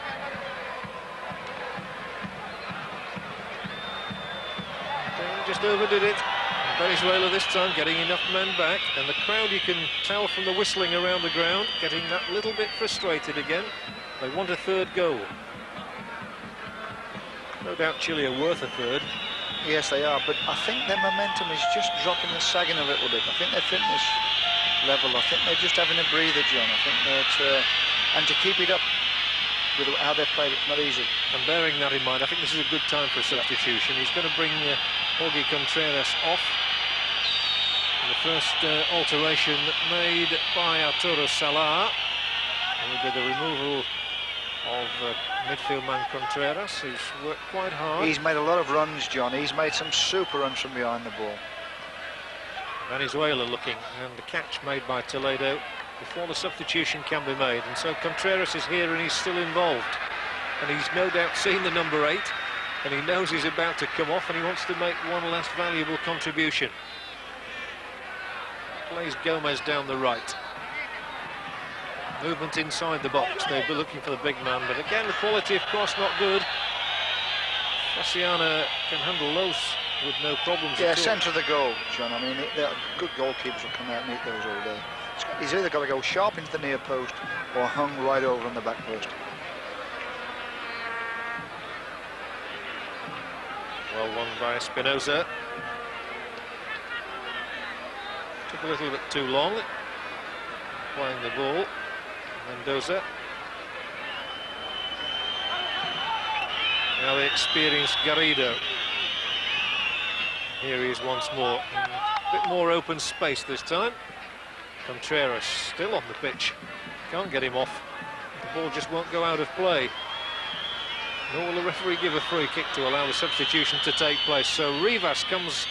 They just overdid it. Venezuela this time getting enough men back, and the crowd, you can tell from the whistling around the ground, getting that little bit frustrated again. They want a third goal. No doubt Chile are worth a third. Yes, they are, but I think their momentum is just dropping and sagging a little bit. I think their fitness level, I think they're just having a breather, John. I think that, and to keep it up with how they've played, it's not easy. And bearing that in mind, I think this is a good time for a substitution. He's going to bring Jorge Contreras off. And the first alteration made by Arturo Salah will be the removal of midfield man Contreras, who's worked quite hard. He's made a lot of runs, John. He's made some super runs from behind the ball. Venezuela looking, and the catch made by Toledo before the substitution can be made. And so Contreras is here and he's still involved. And he's no doubt seen the number 8, and he knows he's about to come off, and he wants to make one last valuable contribution. plays Gomez down the right. Movement inside the box. They'll be looking for the big man, but again, the quality of cross not good. Frassiana can handle those with no problems. Yeah, at all. centre of the goal, John. I mean, good goalkeepers will come out and meet those all day. He's either got to go sharp into the near post or hung right over on the back post. Well won by Espinosa. Took a little bit too long playing the ball. Mendoza. Now the experienced Garrido. Here he is once more. A bit more open space this time. Contreras still on the pitch. Can't get him off. The ball just won't go out of play. Nor will the referee give a free kick to allow the substitution to take place. So Rivas comes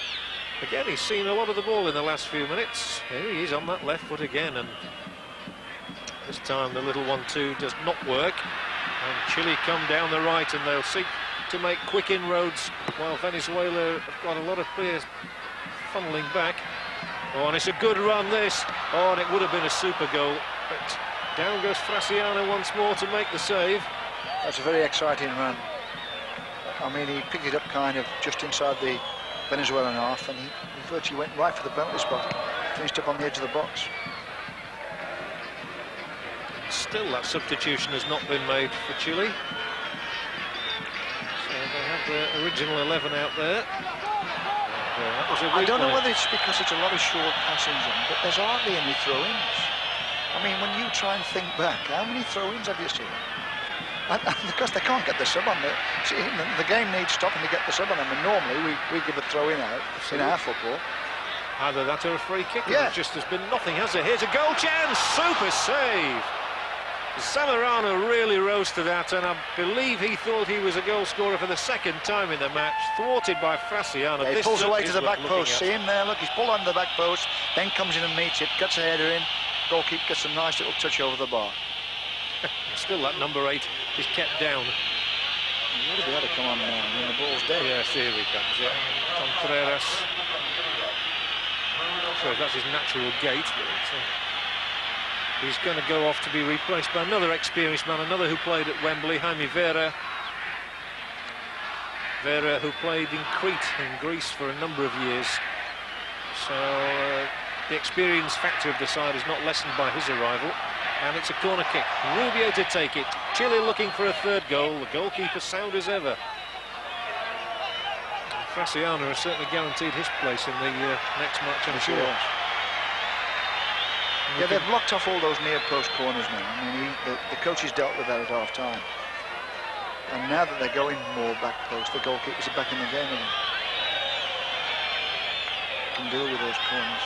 again. He's seen a lot of the ball in the last few minutes. Here he is on that left foot again, and this time the little 1-2 does not work. And Chile come down the right, and they'll seek to make quick inroads, while Venezuela have got a lot of players funneling back. Oh, and it's a good run, this. Oh, and it would have been a super goal. But down goes Frassiana once more to make the save. That's a very exciting run. I mean, he picked it up kind of just inside the Venezuelan half, and he virtually went right for the penalty spot. Finished up on the edge of the box. Still, that substitution has not been made for Chile. So they have the original 11 out there. And, that was a I don't know replay. whether it's because it's a lot of short passings in, but there's hardly any throw-ins. I mean, when you try and think back, how many throw-ins have you seen? And because they can't get the sub on there. See, the game needs stopping to get the sub on them, and normally we give a throw-in out in our football. Either that or a free kick. Yeah. There just has been nothing, has there? Here's a goal chance. Super save. Zamorano really rose to that, and I believe he thought he was a goal scorer for the second time in the match. Thwarted by Frassiana. Yeah, he pulls away to the back post. See him there, look, he's pulled under the back post, then comes in and meets it, gets a header in, goalkeeper gets a nice little touch over the bar. Still that number 8 is kept down. He would have been able to come on now, I mean, the ball's dead. Yes, here he comes, yeah. Contreras. Not sure if that's his natural gait, but he's going to go off to be replaced by another experienced man, another who played at Wembley, Jaime Vera. Vera, who played in Crete in Greece for a number of years. So the experience factor of the side is not lessened by his arrival. And it's a corner kick. Rubio to take it. Chile looking for a third goal. The goalkeeper sound as ever. And Frassiana has certainly guaranteed his place in the next match, I'm sure. Yeah, they've blocked off all those near post corners now. I mean, the coach has dealt with that at half time. And now that they're going more back post, the goalkeepers are back in the game and can deal with those corners.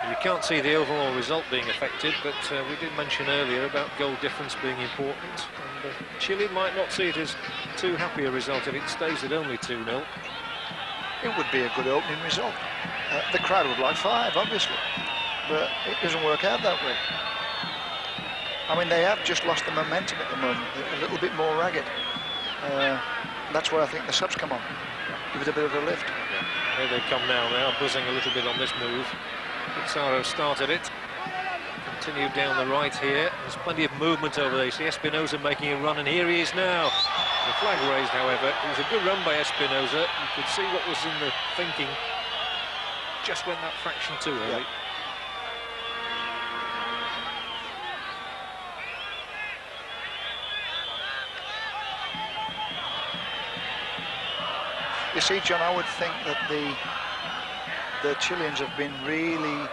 You can't see the overall result being affected, but we did mention earlier about goal difference being important. And Chile might not see it as too happy a result if it stays at only 2-0. It would be a good opening result. The crowd would like 5, obviously, but it doesn't work out that way. I mean, they have just lost the momentum at the moment. They're a little bit more ragged. That's where I think the subs come on. Give it a bit of a lift. Here they come now. They are buzzing a little bit on this move. Pizarro started it. Continued down the right here. There's plenty of movement over there. You see Espinosa making a run, and here he is now. The flag raised, however. It was a good run by Espinosa. You could see what was in the thinking. Just went that fraction too early. Yeah. You see, John, I would think that the Chileans have been really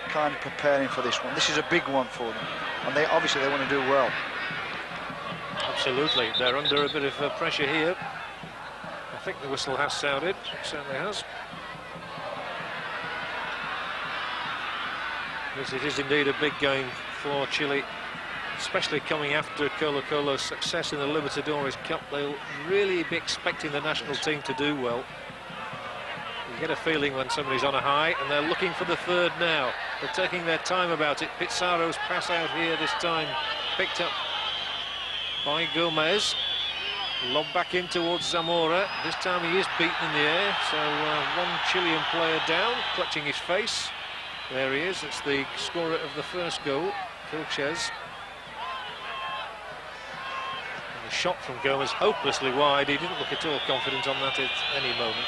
kind of preparing for this one. This is a big one for them, and they obviously they want to do well. Absolutely, they're under a bit of pressure here. I think the whistle has sounded. It certainly has. Yes, it is indeed a big game for Chile, especially coming after Colo-Colo's success in the Libertadores Cup. They'll really be expecting the national team to do well. You get a feeling when somebody's on a high, and they're looking for the third now. They're taking their time about it. Pizarro's pass out here this time, picked up by Gomez. Lob back in towards Zamora. This time he is beaten in the air, so one Chilean player down, clutching his face. There he is. It's the scorer of the first goal, Vilches. And the shot from Gomez hopelessly wide. He didn't look at all confident on that at any moment.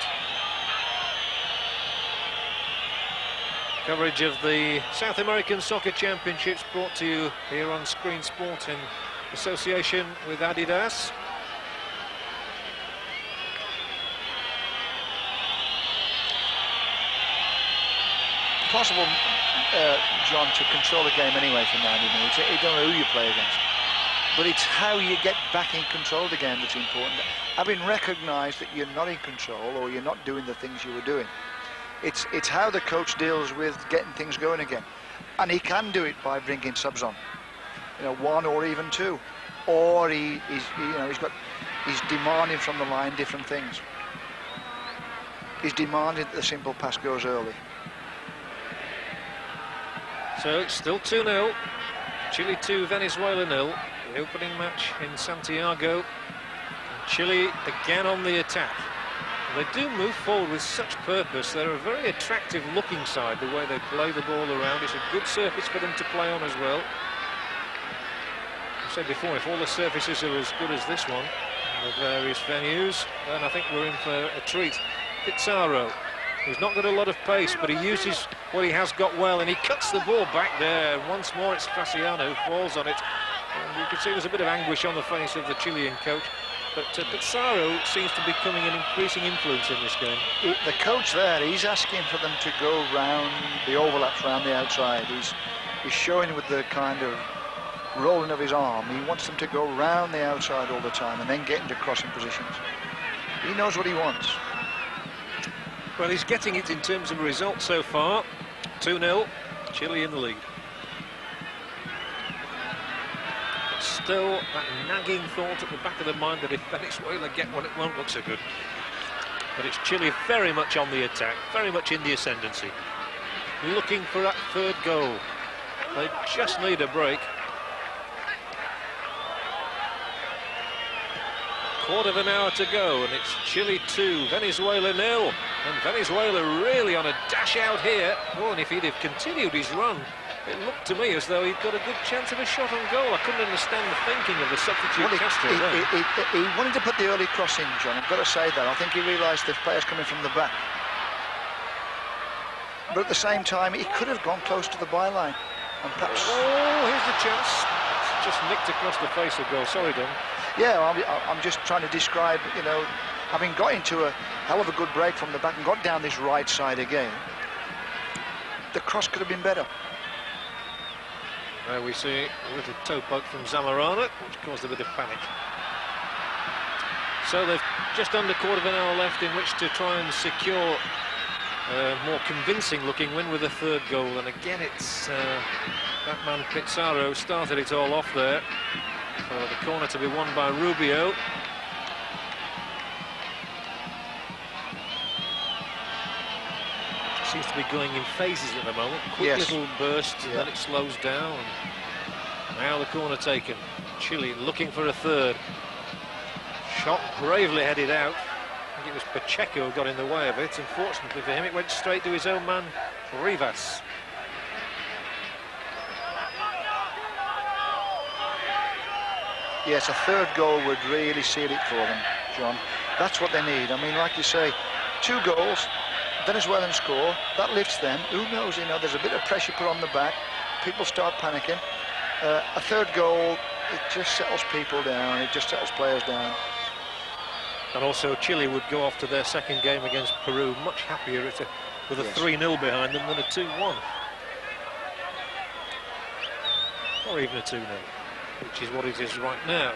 Coverage of the South American Soccer Championships brought to you here on Screen Sport in association with Adidas. Possible, John, to control a game anyway for 90 minutes. You don't know who you play against. But it's how you get back in control of the game that's important. Having recognised that you're not in control or you're not doing the things you were doing. It's how the coach deals with getting things going again. And he can do it by bringing subs on. You know, one or even two. Or he's demanding from the line different things. He's demanding that the simple pass goes early. So it's still 2-0. Chile 2, Venezuela 0. The opening match in Santiago. And Chile again on the attack. They do move forward with such purpose. They're a very attractive looking side, the way they play the ball around. It's a good surface for them to play on as well. I said before, if all the surfaces are as good as this one in the various venues, then I think we're in for a treat. Pizarro, who's not got a lot of pace, but he uses what he has got well, and he cuts the ball back there. Once more it's Faciano who falls on it. And you can see there's a bit of anguish on the face of the Chilean coach. But Pizarro seems to be becoming an increasing influence in this game. The coach there, he's asking for them to go round the overlaps around the outside. He's showing with the kind of rolling of his arm. He wants them to go round the outside all the time and then get into crossing positions. He knows what he wants. Well, he's getting it in terms of results so far. 2-0, Chile in the lead. But still, that nagging thought at the back of the mind that if Venezuela get one, it won't look so good. But it's Chile very much on the attack, very much in the ascendancy. Looking for that third goal. They just need a break. Quarter of an hour to go, and it's Chile 2, Venezuela 0. And Venezuela really on a dash out here. Oh, and if he'd have continued his run, it looked to me as though he'd got a good chance of a shot on goal. I couldn't understand the thinking of the substitute Castro there. He wanted to put the early cross in, John. I've got to say that. I think he realised the players coming from the back. But at the same time, he could have gone close to the byline. And perhaps... Oh, here's the chance. It's just nicked across the face of goal. Sorry, Don. Yeah, I'm just trying to describe, you know, having got into a hell of a good break from the back and got down this right side again, the cross could have been better. There we see a little toe poke from Zamorano, which caused a bit of panic. So they've just under quarter of an hour left in which to try and secure a more convincing looking win with a third goal. And again, it's that man Pizarro started it all off there. For the corner to be won by Rubio. Seems to be going in phases at the moment. Quick little burst, and then it slows down. And now the corner taken. Chile looking for a third. Shot bravely headed out. I think it was Pacheco who got in the way of it. Unfortunately for him, it went straight to his own man, Rivas. Yes, a third goal would really seal it for them, John. That's what they need. I mean, like you say, 2 goals, Venezuelan score, that lifts them. Who knows, you know, there's a bit of pressure put on the back. People start panicking. A third goal, it just settles people down. It just settles players down. And also Chile would go off to their second game against Peru much happier with a 3-0 behind them than a 2-1. Or even a 2-0. Which is what it is right now.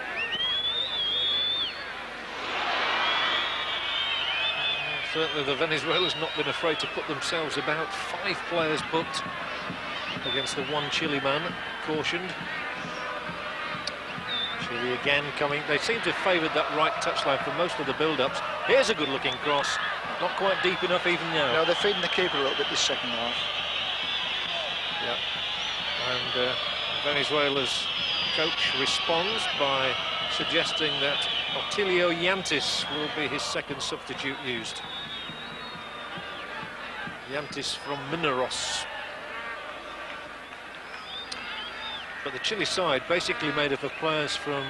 Certainly the Venezuela's not been afraid to put themselves about. 5 players booked against the 1 Chile man, cautioned. Chile again coming. They seem to have favoured that right touchline for most of the build-ups. Here's a good-looking cross. Not quite deep enough even now. No, they're feeding the keeper a little bit this second half. Yeah. And Venezuela's coach responds by suggesting that Otilio Yantis will be his second substitute used. Yantis from Mineros. But the Chile side basically made up of players from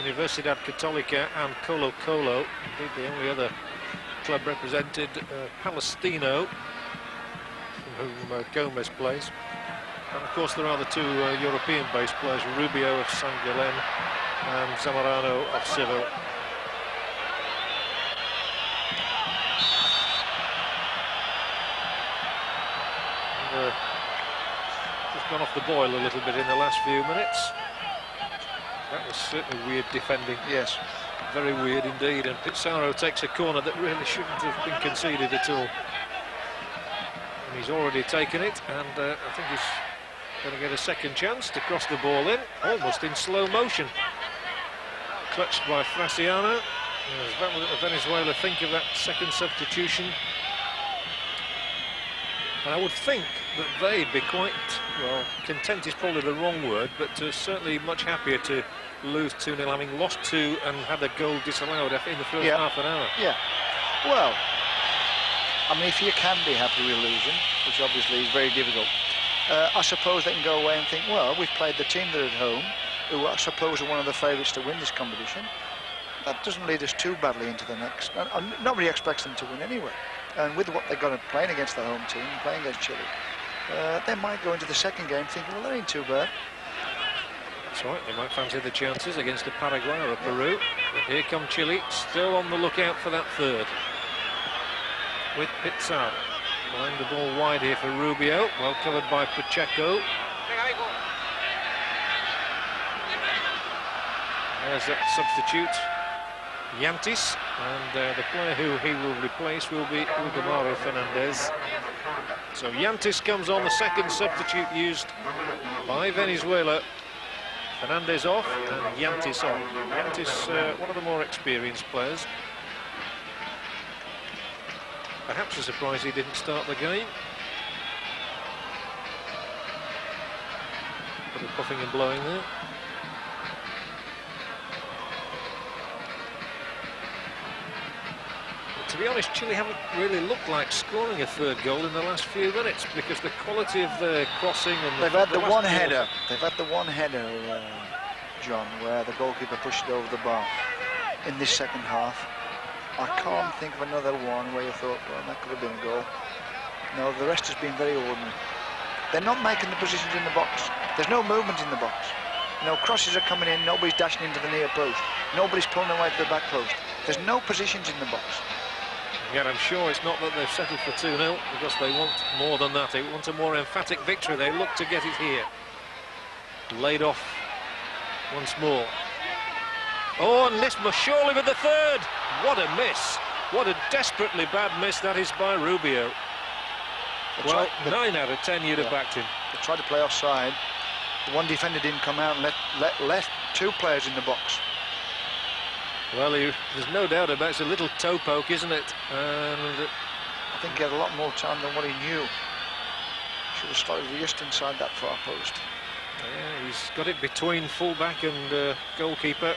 Universidad Católica and Colo Colo. Indeed, the only other club represented, Palestino, from whom Gomez plays. And of course there are the two European-based players, Rubio of San Guilén and Zamorano of Seville. Just gone off the boil a little bit in the last few minutes. That was certainly weird defending. Yes. Very weird indeed, and Pizarro takes a corner that really shouldn't have been conceded at all. And he's already taken it, and I think he's going to get a second chance to cross the ball in, almost in slow motion. Clutched by Fraciano. As Venezuela think of that second substitution. And I would think that they'd be quite, well, content is probably the wrong word, but certainly much happier to lose 2-0, having lost 2 and had a goal disallowed in the first half an hour. Yeah. Well, I mean, if you can be happy with losing, which obviously is very difficult, I suppose they can go away and think, well, we've played the team that are at home, who I suppose are one of the favourites to win this competition. That doesn't lead us too badly into the next. Nobody expects them to win anyway. And with what they've got playing against the home team, playing against Chile, they might go into the second game thinking, well, that ain't too bad. That's right, they might fancy the chances against the Paraguay or Peru. But here come Chile, still on the lookout for that third. With Pizarro. Playing the ball wide here for Rubio, well covered by Pacheco. There's that substitute, Yantis, and the player who he will replace will be Udamaro Fernandez. So Yantis comes on, the second substitute used by Venezuela. Fernandez off and Yantis on. Yantis, one of the more experienced players. Perhaps a surprise he didn't start the game. Bit of puffing and blowing there. To be honest, Chile haven't really looked like scoring a third goal in the last few minutes because the quality of the crossing and they've had the one header. They've had the one header, John, where the goalkeeper pushed it over the bar in this second half. I can't think of another one where you thought, well, that could have been a goal. No, the rest has been very ordinary. They're not making the positions in the box. There's no movement in the box. No crosses are coming in. Nobody's dashing into the near post. Nobody's pulling away to the back post. There's no positions in the box. Yet I'm sure it's not that they've settled for 2-0 because they want more than that. They want a more emphatic victory. They look to get it here. Laid off once more. Oh, and Nisma surely with the third. What a miss. What a desperately bad miss that is by Rubio. Well, 9 out of 10 you'd have backed him. They tried to play offside. The one defender didn't come out and left 2 players in the box. Well, there's no doubt about it. It's a little toe poke, isn't it? And I think he had a lot more time than what he knew. Should have started just inside that far post. Yeah, he's got it between fullback and goalkeeper,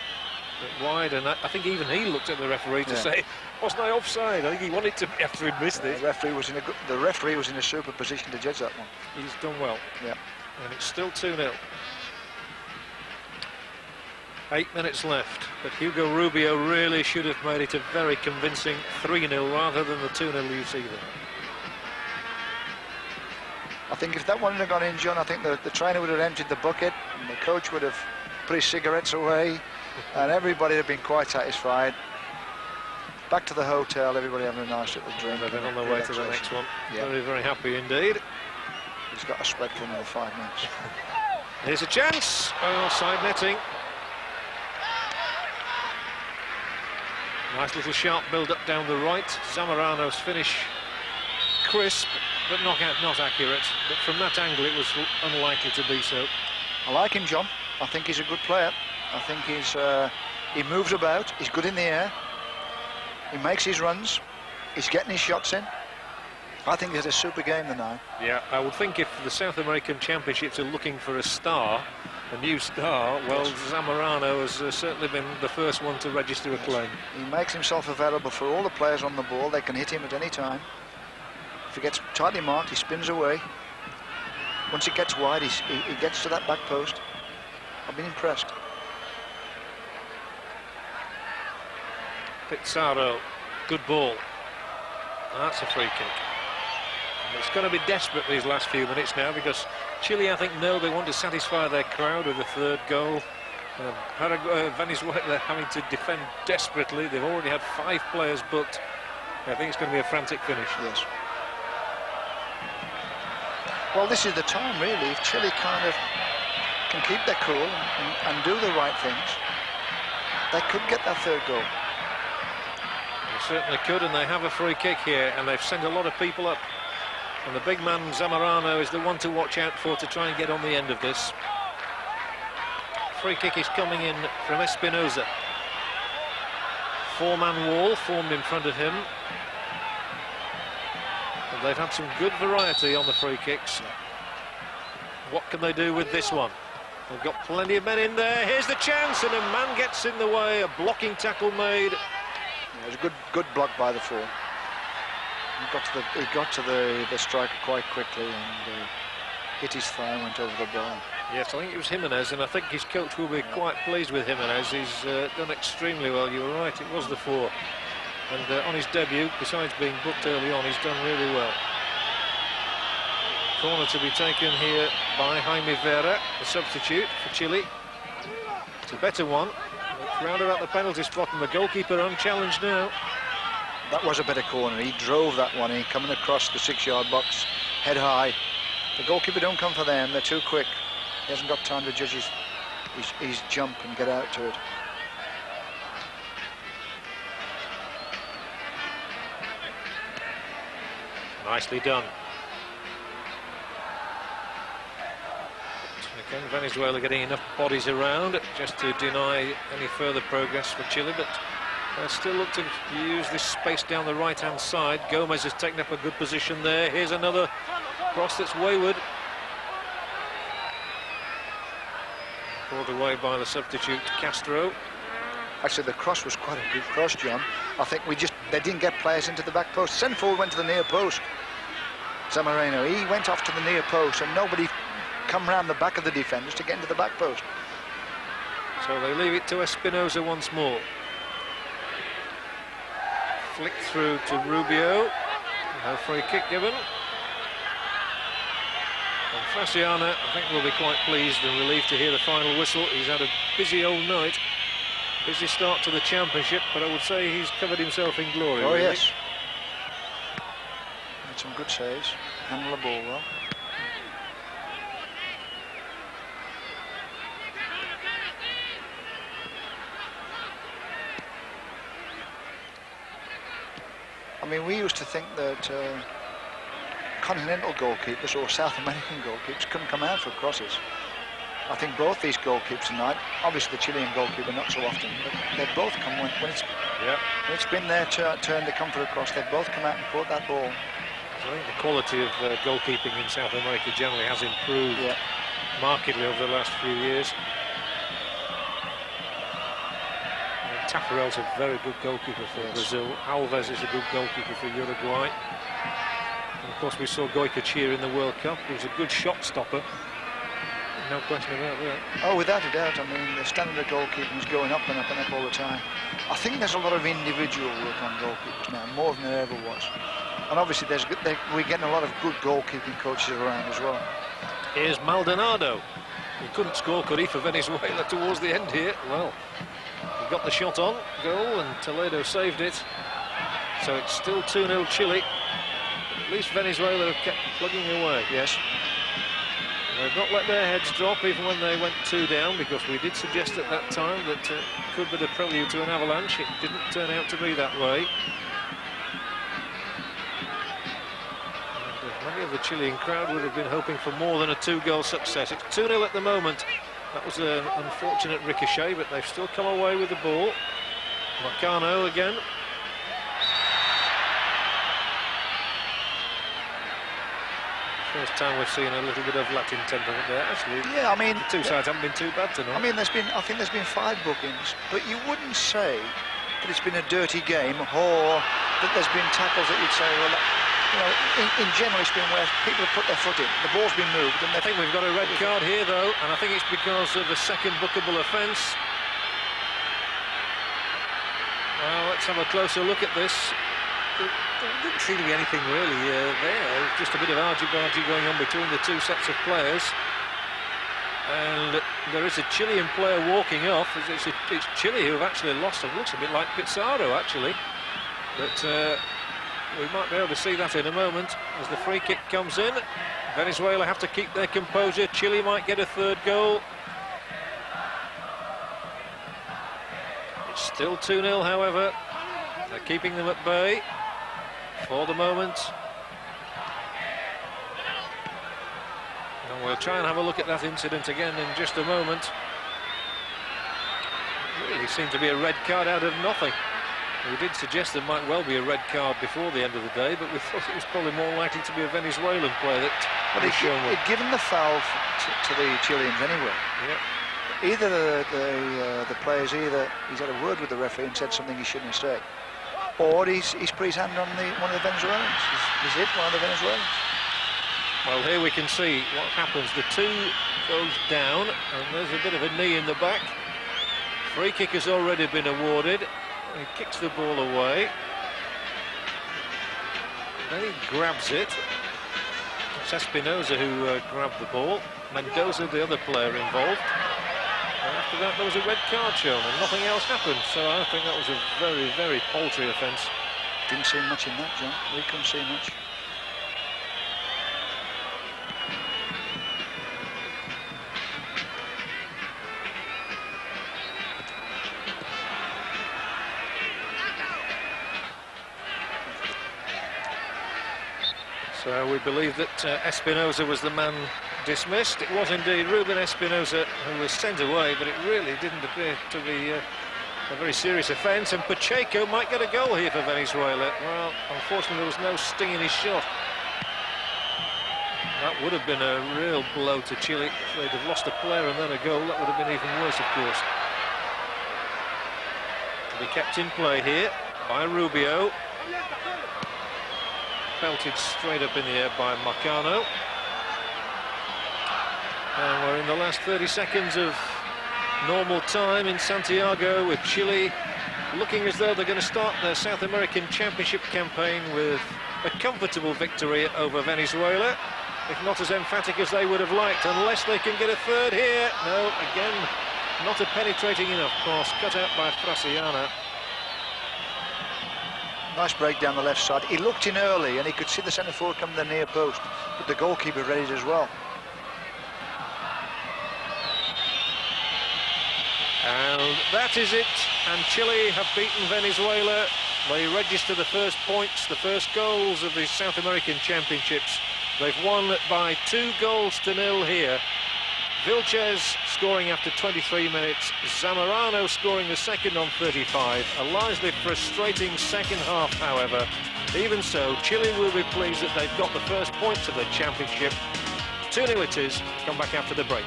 wide, and I think even he looked at the referee to say, wasn't I offside? I think he wanted to be after he'd missed it. The referee was in a super position to judge that one. He's done well. Yeah. And it's still 2-0. 8 minutes left, but Hugo Rubio really should have made it a very convincing 3-0 rather than the 2-0 you see there. I think if that one had gone in, John, I think the trainer would have emptied the bucket and the coach would have put his cigarettes away and everybody would have been quite satisfied. Back to the hotel, everybody having a nice little drink. They're on their way to the next one. Yeah. Very, very happy indeed. He's got a spread for another 5 minutes. Here's a chance. Oh, side netting. Nice little sharp build-up down the right. Zamorano's finish crisp, but not accurate. But from that angle, it was unlikely to be so. I like him, John. I think he's a good player. I think he moves about. He's good in the air. He makes his runs. He's getting his shots in. I think he's a super game tonight. Yeah, I would think if the South American Championships are looking for a star, a new star. Well, Zamorano has certainly been the first one to register a claim. He makes himself available for all the players on the ball. They can hit him at any time. If he gets tightly marked, he spins away. Once it gets wide, he gets to that back post. I've been impressed. Pizarro, good ball. That's a free kick. And it's going to be desperate these last few minutes now, because Chile, I think, know they want to satisfy their crowd with a third goal. Venezuela having to defend desperately. They've already had 5 players booked. I think it's going to be a frantic finish. Yes. Well, this is the time, really. If Chile kind of can keep their cool and do the right things, they could get that third goal. They certainly could, and they have a free kick here, and they've sent a lot of people up. And the big man, Zamorano, is the one to watch out for to try and get on the end of this. Free kick is coming in from Espinosa. 4-man wall formed in front of him. And they've had some good variety on the free kicks. What can they do with this one? They've got plenty of men in there. Here's the chance, and a man gets in the way. A blocking tackle made. It was a good block by the 4. He got to the striker quite quickly and hit his thigh, went over the bar. Yes, I think it was Jimenez, and I think his coach will be quite pleased with Jimenez. He's done extremely well. You were right, it was the 4. And on his debut, besides being booked early on, he's done really well. Corner to be taken here by Jaime Vera, the substitute for Chile. It's a better one. It's round about the penalty spot, and the goalkeeper unchallenged now. That was a better corner. He drove that one in, coming across the 6-yard box, head high. The goalkeeper don't come for them, they're too quick. He hasn't got time to judge his jump and get out to it. Nicely done. Again, Venezuela getting enough bodies around just to deny any further progress for Chile, but they still look to use this space down the right-hand side. Gomez has taken up a good position there. Here's another cross that's wayward. Brought away by the substitute, Castro. Actually, the cross was quite a good cross, John. I think they didn't get players into the back post. Centre forward went to the near post. Zamorano, he went off to the near post, and nobody come round the back of the defenders to get into the back post. So they leave it to Espinosa once more. Flick through to Rubio. No free kick given. And Fasciana, I think, will be quite pleased and relieved to hear the final whistle. He's had a busy old night. Busy start to the championship, but I would say he's covered himself in glory. Oh, really. yes. Made some good saves. Handled the ball well. I mean, we used to think that continental goalkeepers or South American goalkeepers couldn't come out for crosses. I think both these goalkeepers tonight, obviously the Chilean goalkeeper not so often, but they've both come when it's been their turn to come for a cross. They've both come out and caught that ball. I think the quality of goalkeeping in South America generally has improved markedly over the last few years. Tafarel's a very good goalkeeper for Brazil. Alves is a good goalkeeper for Uruguay. And of course, we saw Goycochea in the World Cup. He was a good shot stopper. No question about that. Oh, without a doubt. I mean, the standard of goalkeeping is going up and up and up all the time. I think there's a lot of individual work on goalkeepers now, more than there ever was. And obviously, we're getting a lot of good goalkeeping coaches around as well. Here's Maldonado. He couldn't score, could he, for Venezuela towards the end here? Well, he got the shot on goal, and Toledo saved it. So it's still 2-0 Chile. At least Venezuela have kept plugging away. Yes. They've not let their heads drop even when they went 2 down, because we did suggest at that time that it could be the prelude to an avalanche. It didn't turn out to be that way. And many of the Chilean crowd would have been hoping for more than a 2-goal success. It's 2-0 at the moment. That was an unfortunate ricochet, but they've still come away with the ball. Marcano again. First time we've seen a little bit of Latin temperament there. Actually, yeah, I mean, the two sides haven't been too bad tonight. I mean, I think there's been 5 bookings, but you wouldn't say that it's been a dirty game or that there's been tackles that you'd say, well, you know, in general it's been where people have put their foot in, the ball's been moved, and I think we've got a red card here though, and I think it's because of a second bookable offence. Well, let's have a closer look at this. There didn't seem to be anything really there. Just a bit of argy-bargy going on between the two sets of players. And there is a Chilean player walking off. It's Chile who have actually lost. It looks a bit like Pizarro, actually. But we might be able to see that in a moment as the free kick comes in. Venezuela have to keep their composure. Chile might get a third goal. It's still 2-0, however. They're keeping them at bay for the moment. And we'll try and have a look at that incident again in just a moment. It really seemed to be a red card out of nothing. We did suggest there might well be a red card before the end of the day, but we thought it was probably more likely to be a Venezuelan player that was shown. He'd given the foul to the Chileans anyway. Yep. Either the players, he's had a word with the referee and said something he shouldn't say, or he's put his hand on one of the Venezuelans. He's hit one of the Venezuelans. Well, here we can see what happens. The 2 goes down, and there's a bit of a knee in the back. Free kick has already been awarded. He kicks the ball away. Then he grabs it. It's Espinosa who grabbed the ball. Mendoza, the other player involved. And after that, there was a red card shown, and nothing else happened. So I think that was a very, very paltry offence. Didn't see much in that, John. We couldn't see much. So we believe that Espinosa was the man dismissed. It was indeed Ruben Espinosa who was sent away, but it really didn't appear to be a very serious offence. And Pacheco might get a goal here for Venezuela. Well, unfortunately there was no sting in his shot. That would have been a real blow to Chile. If they'd have lost a player and then a goal, that would have been even worse, of course. To be kept in play here by Rubio. Pelted straight up in the air by Marcano. And we're in the last 30 seconds of normal time in Santiago, with Chile looking as though they're going to start their South American Championship campaign with a comfortable victory over Venezuela, if not as emphatic as they would have liked, unless they can get a third here. No, again, not a penetrating enough cross, cut out by Frasiana. Nice break down the left side. He looked in early and he could see the centre forward come to the near post, but the goalkeeper read it as well. And that is it, and Chile have beaten Venezuela. They register the first points, the first goals of the South American Championships. They've won by 2-0 here. Vilches scoring after 23 minutes, Zamorano scoring the second on 35. A largely frustrating second half, however. Even so, Chile will be pleased that they've got the first points of the championship. 2-0 it is. Come back after the break.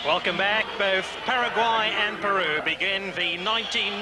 Welcome back. Both Paraguay and Peru begin the 19